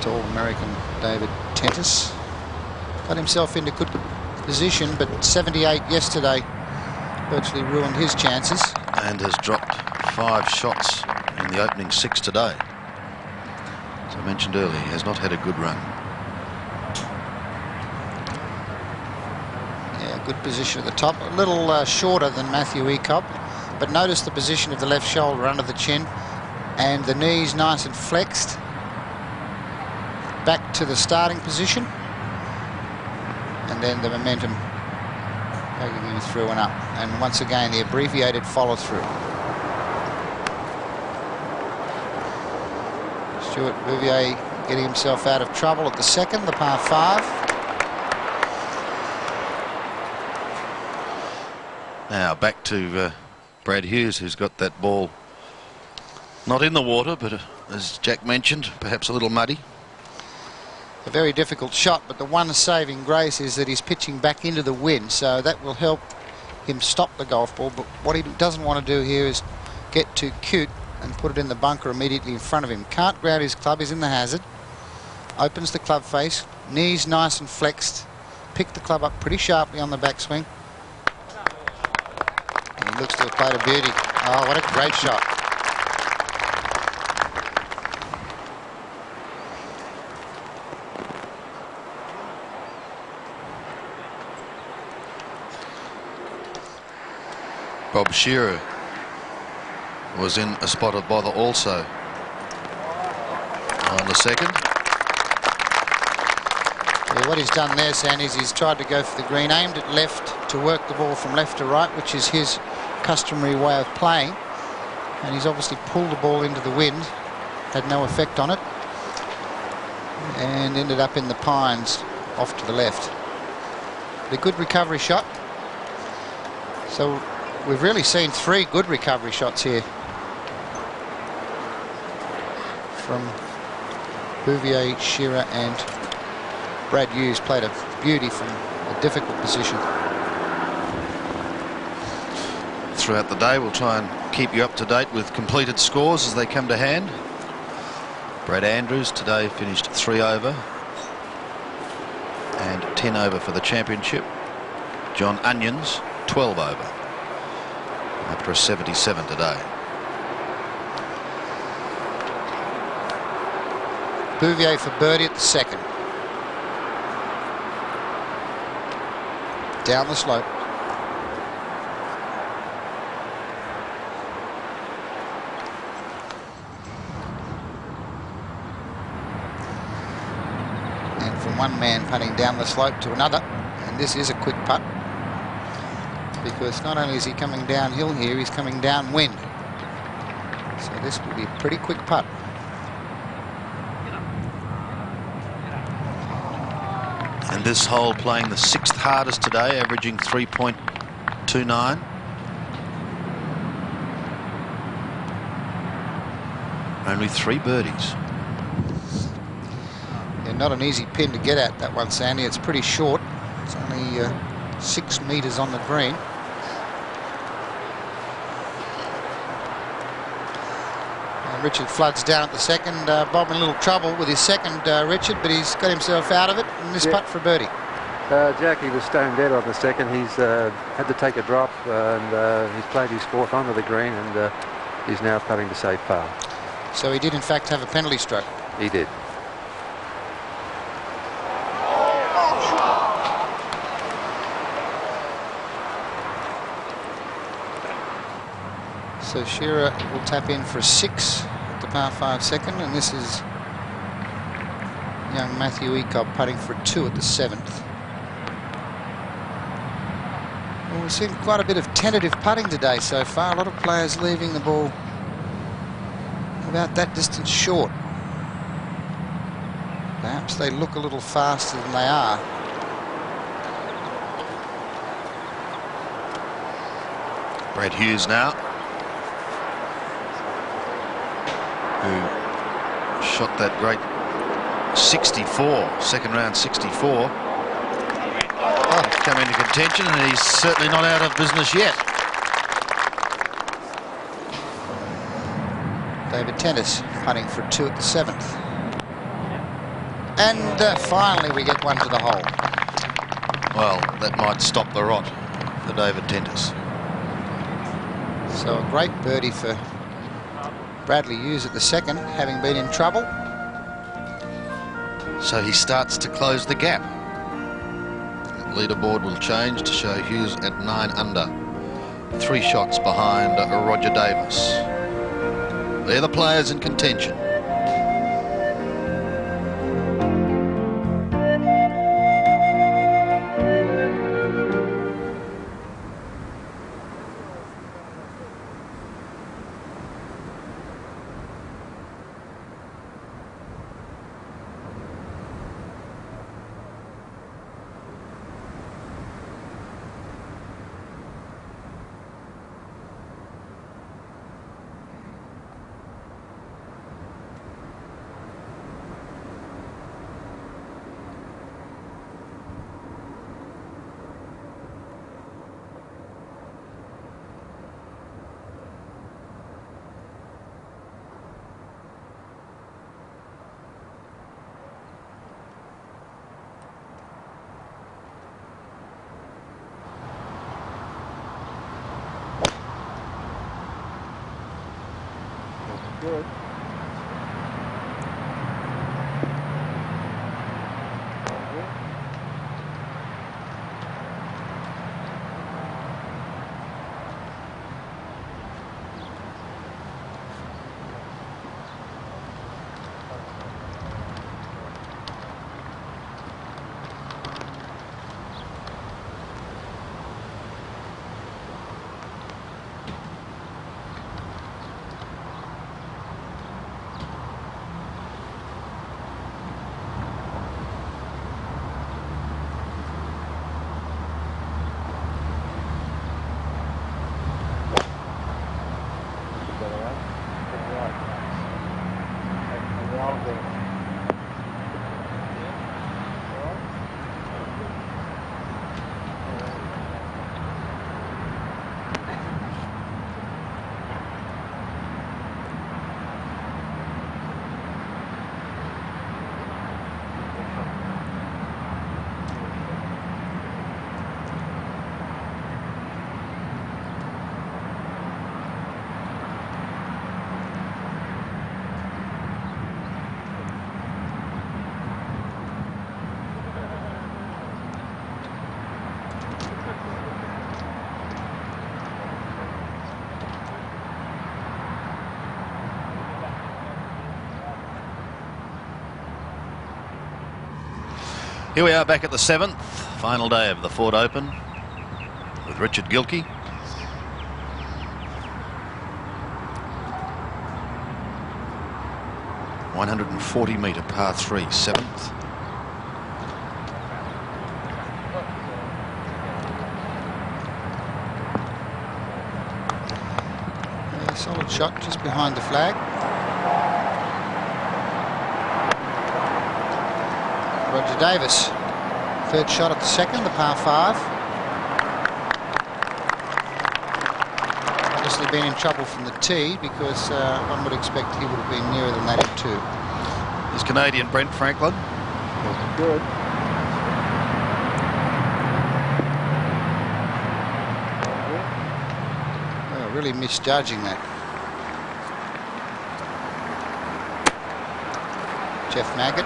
Tall American David Tentis got himself into good position, but 78 yesterday virtually ruined his chances. And has dropped 5 shots in the opening 6 today. As I mentioned earlier, he has not had a good run. Yeah, good position at the top. A little shorter than Matthew Ecob, but notice the position of the left shoulder under the chin and the knees nice and flexed. Back to the starting position, and then the momentum taking him through and up, and once again the abbreviated follow through. Stuart Bouvier getting himself out of trouble at the second, the par 5. Now back to Brad Hughes, who's got that ball not in the water, but as Jack mentioned, perhaps a little muddy. A very difficult shot, but the one saving grace is that he's pitching back into the wind, so that will help him stop the golf ball. But what he doesn't want to do here is get too cute and put it in the bunker immediately in front of him. Can't ground his club, he's in the hazard. Opens the club face, knees nice and flexed, pick the club up pretty sharply on the backswing. And he looks to have played a beauty. Oh, what a great shot. Bob Shearer was in a spot of bother also on the second. what he's done there, Sandy, is he's tried to go for the green, aimed at left to work the ball from left to right, which is his customary way of playing. And he's obviously pulled the ball into the wind, had no effect on it, and ended up in the pines off to the left. But a good recovery shot. So we've really seen 3 good recovery shots here from Bouvier, Shearer and Brad Hughes. Played a beauty from a difficult position. Throughout the day, we'll try and keep you up to date with completed scores as they come to hand. Brad Andrews today finished 3 over and 10 over for the championship. John Onions 12 over after a 77 today. Bouvier for birdie at the second. Down the slope. And from one man putting down the slope to another, and this is a quick putt, because not only is he coming downhill here, he's coming downwind. So this will be a pretty quick putt. And this hole playing the 6th hardest today, averaging 3.29. Only 3 birdies. Yeah, not an easy pin to get at, that one, Sandy. It's pretty short. It's only 6 metres on the green. Richard Flood's down at the second. Bob in a little trouble with his second, Richard, but he's got himself out of it, and this putt for birdie. Jackie was stone dead on the second. He's had to take a drop, and he's played his 4th onto the green, and he's now putting to save par. So he did in fact have a penalty stroke. He did. So Shearer will tap in for a 6 at the par 5 second, and this is young Matthew Ecob putting for a 2 at the 7th. Well, we've seen quite a bit of tentative putting today so far. A lot of players leaving the ball about that distance short. Perhaps they look a little faster than they are. Brad Hughes now, who shot that great 64, second round 64. Come into contention, and he's certainly not out of business yet. David Tennis putting for 2 at the 7th. And finally we get one to the hole. Well, that might stop the rot for David Tentis. So a great birdie for Bradley Hughes at the second, having been in trouble. So he starts to close the gap. The leaderboard will change to show Hughes at 9 under, 3 shots behind Rodger Davis. They're the players in contention. Good. Here we are back at the 7th, final day of the Ford Open with Richard Gilkey. ...140-metre par 3, 7th. Yeah, solid shot just behind the flag. Rodger Davis, third shot at the 2nd, the par 5. Obviously been in trouble from the tee because one would expect he would have been nearer than that at 2. There's Canadian Brent Franklin. Good. Oh, really misjudging that. Jeff Maggott,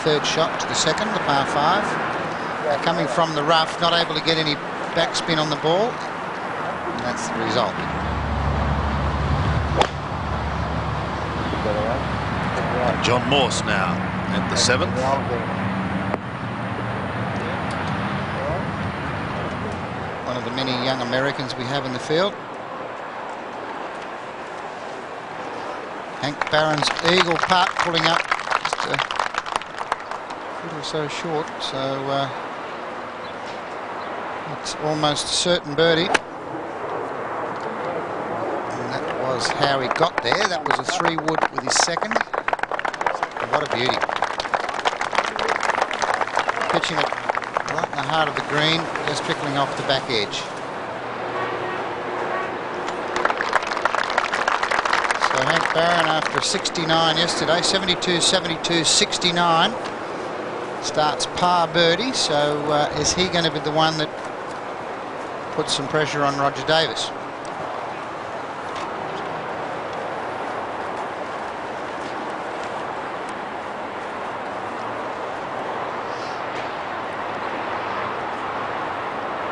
third shot to the 2nd, the par 5. Coming from the rough, not able to get any backspin on the ball, and that's the result. John Morse now at the 7th. One of the many young Americans we have in the field. Hank Barron's eagle putt pulling up just a foot or so short, so it's almost a certain birdie. And that was how he got there. That was a 3-wood with his 2nd. What a beauty. Pitching it right in the heart of the green, just trickling off the back edge. So Hank Barron, after 69 yesterday, 72, 72, 69, starts par birdie. So is he going to be the one that puts some pressure on Rodger Davis?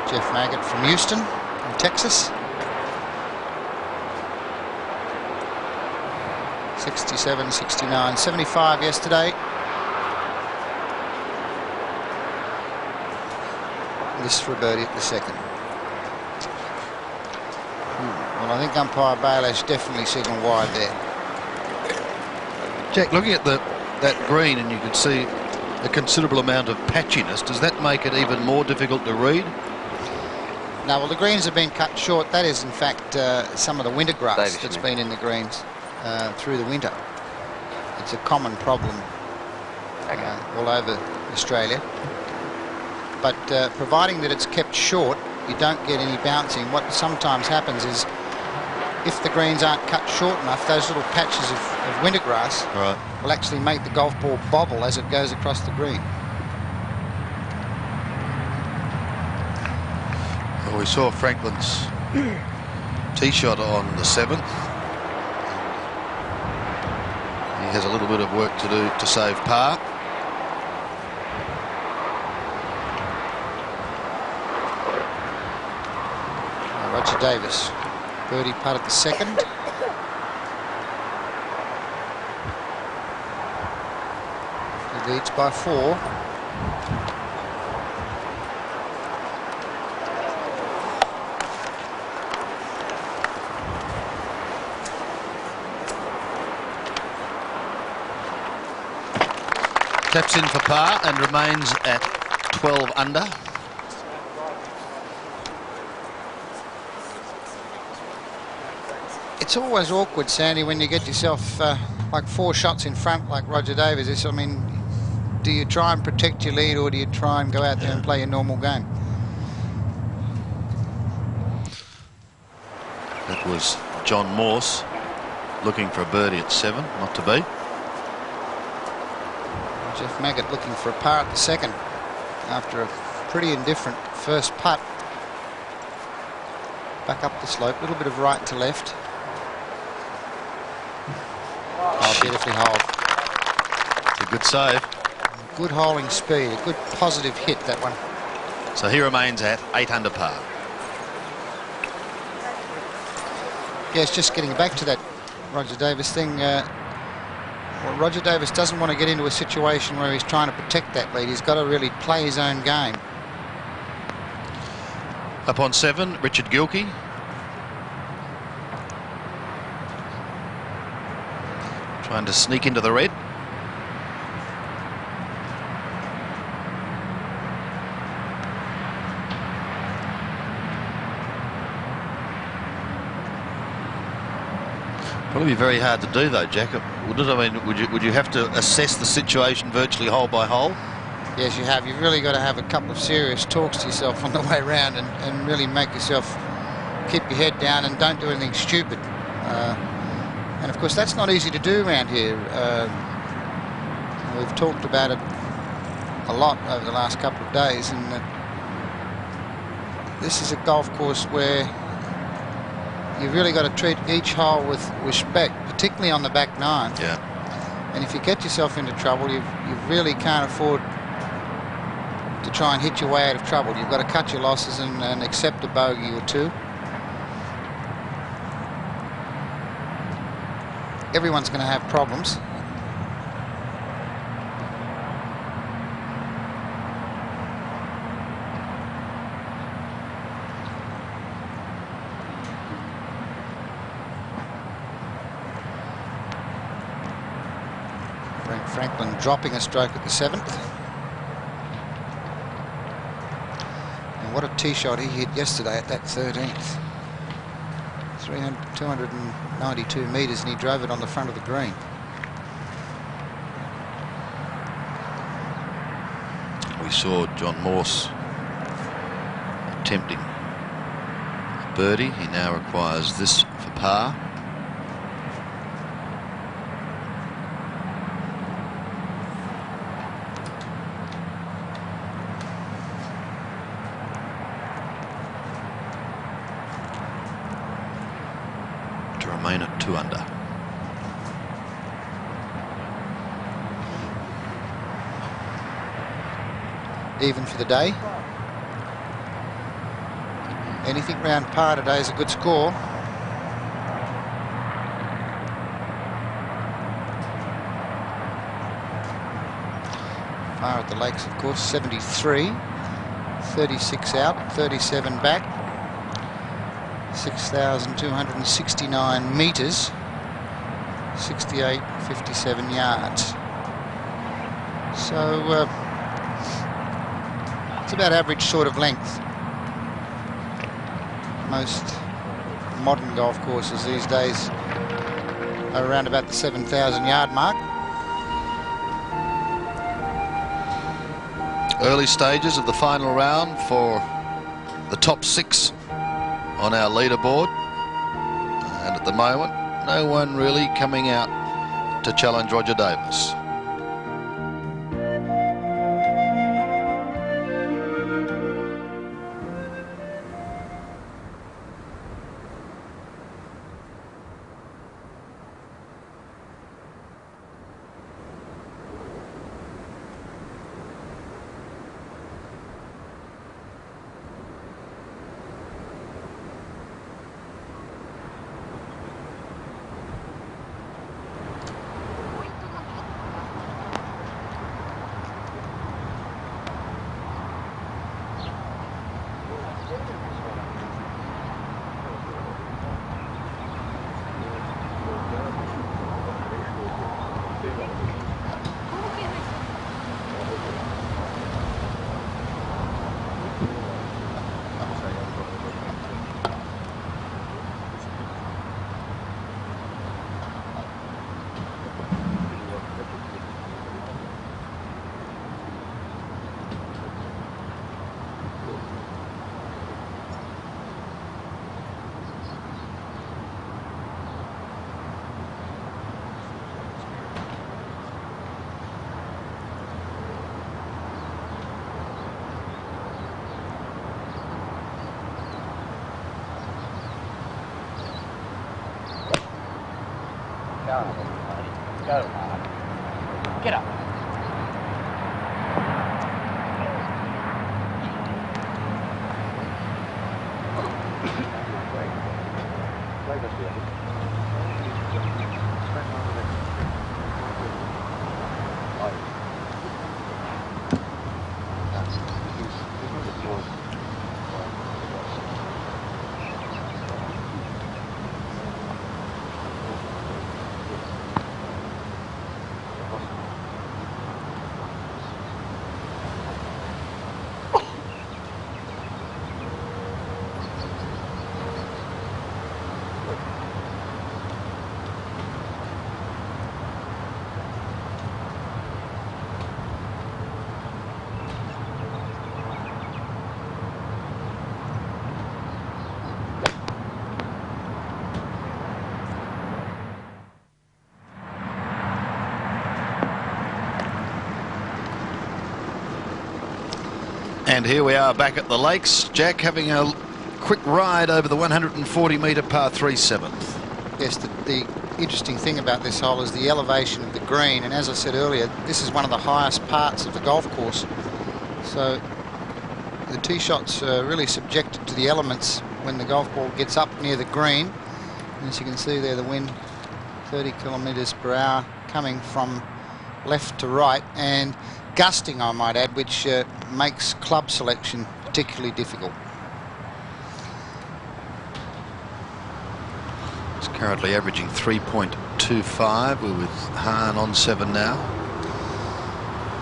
Jeff Maggott from Houston, in Texas. 67, 69, 75 yesterday. This for a birdie at the 2nd. Well, I think umpire Bayless definitely signalled wide there. Jack, looking at that green, and you can see a considerable amount of patchiness. Does that make it even more difficult to read? No, well, the greens have been cut short. That is, in fact, some of the winter grass that's been in the greens through the winter. It's a common problem all over Australia. But providing that it's kept short, you don't get any bouncing. What sometimes happens is, if the greens aren't cut short enough, those little patches of winter grass will actually make the golf ball bobble as it goes across the green. Well, we saw Franklin's tee shot on the 7th. He has a little bit of work to do to save par. Rodger Davis, birdie putt at the 2nd. He leads by 4. Taps in for par and remains at 12 under. It's always awkward, Sandy, when you get yourself like 4 shots in front like Rodger Davis is. I mean, do you try and protect your lead, or do you try and go out there and play your normal game? That was John Morse looking for a birdie at 7, not to be. Jeff Maggott looking for a par at the 2nd after a pretty indifferent first putt. Back up the slope, a little bit of right to left. Oh, beautifully holed. It's a good save. Good holding speed, a good positive hit, that one. So he remains at 8 under par. Yes, just getting back to that Rodger Davis thing. Well, Rodger Davis doesn't want to get into a situation where he's trying to protect that lead. He's got to really play his own game. Up on 7, Richard Gilkey. Trying to sneak into the red. Probably be very hard to do though, Jack. Wouldn't it? I mean, would you have to assess the situation virtually hole by hole? Yes, you have. You've really got to have a couple of serious talks to yourself on the way around and really make yourself keep your head down and don't do anything stupid. And of course, that's not easy to do around here. We've talked about it a lot over the last couple of days, and this is a golf course where you've really got to treat each hole with respect, particularly on the back 9. Yeah. And if you get yourself into trouble, you really can't afford to try and hit your way out of trouble. You've got to cut your losses and accept a bogey or two. Everyone's going to have problems. Franklin dropping a stroke at the 7th. And what a tee shot he hit yesterday at that 13th. 292 metres, and he drove it on the front of the green. We saw John Morse attempting a birdie. He now requires this for par. Remain at 2 under. Even for the day. Anything round par today is a good score. Far at the Lakes, of course, 73. 36 out, 37 back. 6,269 metres, 68.57 yards. So it's about average sort of length. Most modern golf courses these days are around about the 7,000 yard mark. Early stages of the final round for the top 6 on our leaderboard, and at the moment no one really coming out to challenge Rodger Davis. Go. Get up. And here we are back at the Lakes. Jack having a quick ride over the 140-metre par 3 7th. Yes, the interesting thing about this hole is the elevation of the green, and as I said earlier, this is one of the highest parts of the golf course. So the tee shots are really subjected to the elements when the golf ball gets up near the green. And as you can see there, the wind 30 kilometres per hour coming from left to right, and gusting, I might add, which makes club selection particularly difficult. It's currently averaging 3.25. We're with Hahn on 7 now.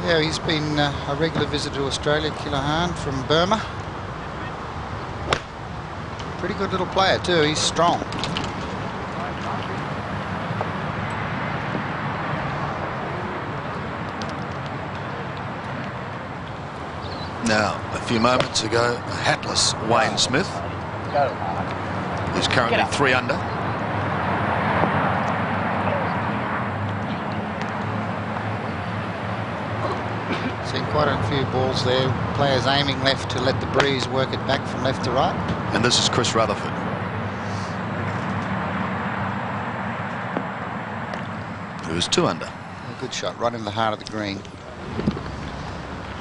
Yeah, he's been a regular visitor to Australia, Killer Hahn from Burma. Pretty good little player too, he's strong. Now, a few moments ago, a hatless Wayne Smith, who's currently 3 under. Seen quite a few balls there, players aiming left to let the breeze work it back from left to right. And this is Chris Rutherford. Who is 2 under. A good shot, right in the heart of the green.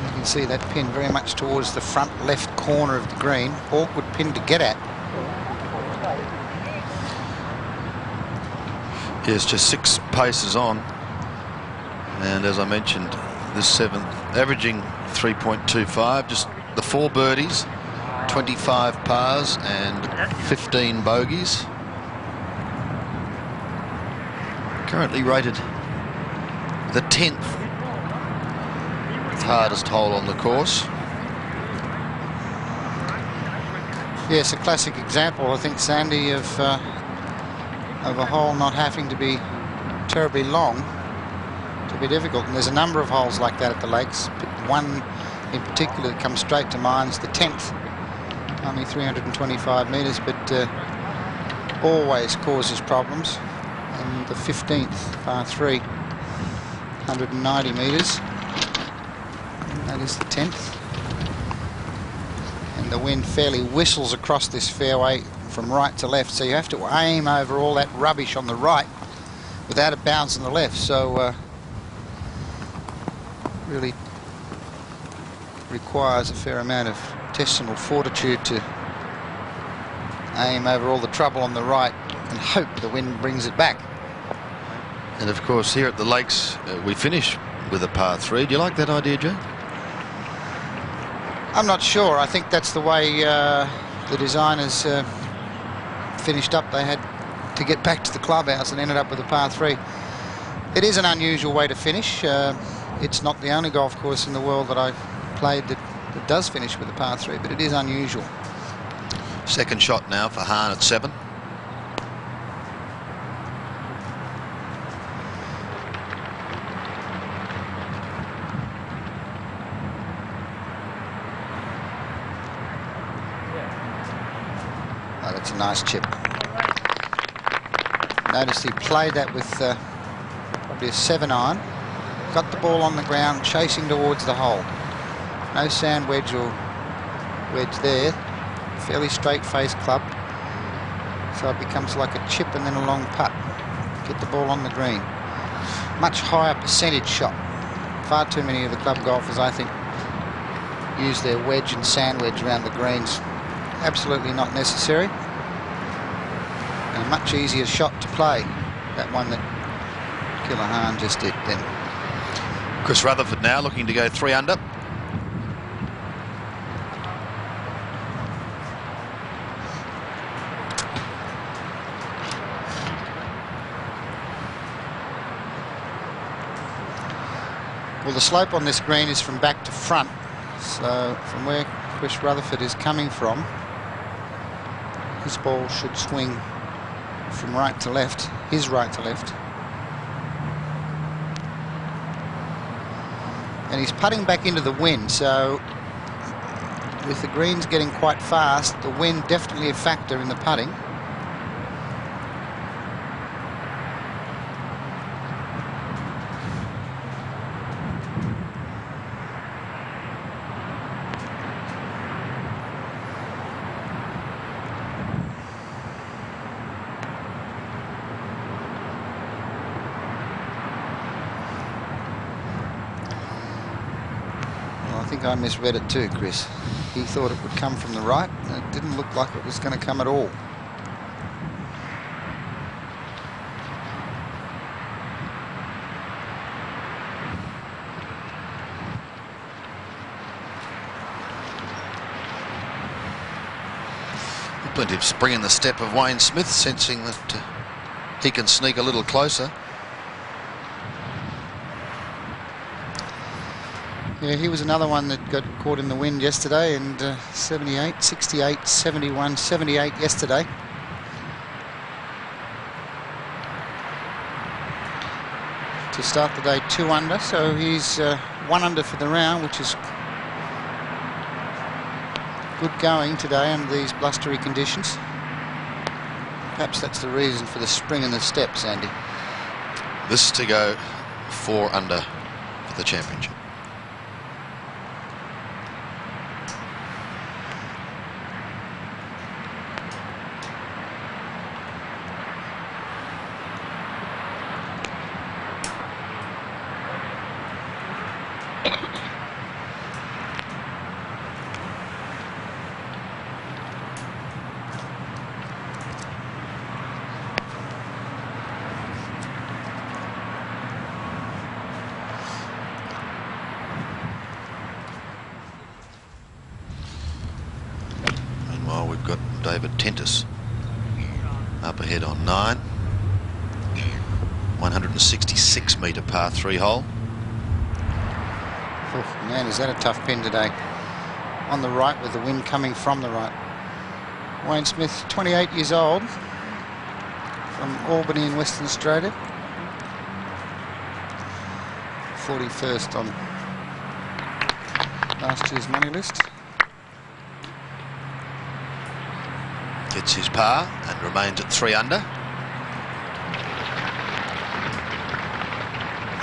You can see that pin very much towards the front left corner of the green. Awkward pin to get at. Yes, just 6 paces on. And as I mentioned, this 7th averaging 3.25. Just the 4 birdies, 25 pars and 15 bogeys. Currently rated the 10th hardest hole on the course. Yes, a classic example, I think, Sandy, of a hole not having to be terribly long to be difficult. And there's a number of holes like that at the Lakes. One in particular that comes straight to mind is the 10th. Only 325 metres, but always causes problems. And the 15th, par 3, 190 metres. That is the 10th. And the wind fairly whistles across this fairway from right to left, so you have to aim over all that rubbish on the right without it bouncing the left. So really requires a fair amount of intestinal fortitude to aim over all the trouble on the right and hope the wind brings it back. And of course, here at the Lakes, we finish with a par 3. Do you like that idea, Joe? I'm not sure. I think that's the way the designers finished up. They had to get back to the clubhouse and ended up with a par 3. It is an unusual way to finish. It's not the only golf course in the world that I've played that does finish with a par 3, but it is unusual. Second shot now for Hahn at 7. Oh, that's a nice chip. Notice he played that with probably a 7-iron. Got the ball on the ground, chasing towards the hole. No sand wedge or wedge there. Fairly straight face club. So it becomes like a chip and then a long putt. Get the ball on the green. Much higher percentage shot. Far too many of the club golfers, I think, use their wedge and sand wedge around the greens. Absolutely not necessary. And a much easier shot to play. That one that Killer Hahn just did then. Chris Rutherford now looking to go 3 under. Well, the slope on this green is from back to front. So from where Chris Rutherford is coming from, his ball should swing from right to left, his right to left. And he's putting back into the wind, so with the greens getting quite fast, the wind definitely a factor in the putting. think I misread it too, Chris. He thought it would come from the right, and it didn't look like it was going to come at all. Plenty of spring in the step of Wayne Smith, sensing that he can sneak a little closer. Yeah, he was another one that got caught in the wind yesterday, and 78, 68, 71, 78 yesterday. To start the day 2 under, so he's 1 under for the round, which is good going today under these blustery conditions. Perhaps that's the reason for the spring in the steps, Andy. This to go 4 under for the championship. We've got David Tentis up ahead on 9. 166 metre par 3 hole. Oh, man, is that a tough pin today. On the right with the wind coming from the right. Wayne Smith, 28 years old, from Albany in Western Australia. 41st on last year's money list. Gets his par and remains at 3 under.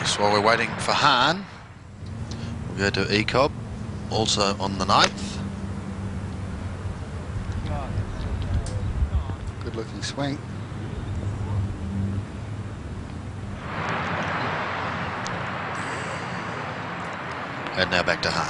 Just while we're waiting for Hahn, we'll go to Ecob, also on the 9th. Good looking swing. And now back to Hahn.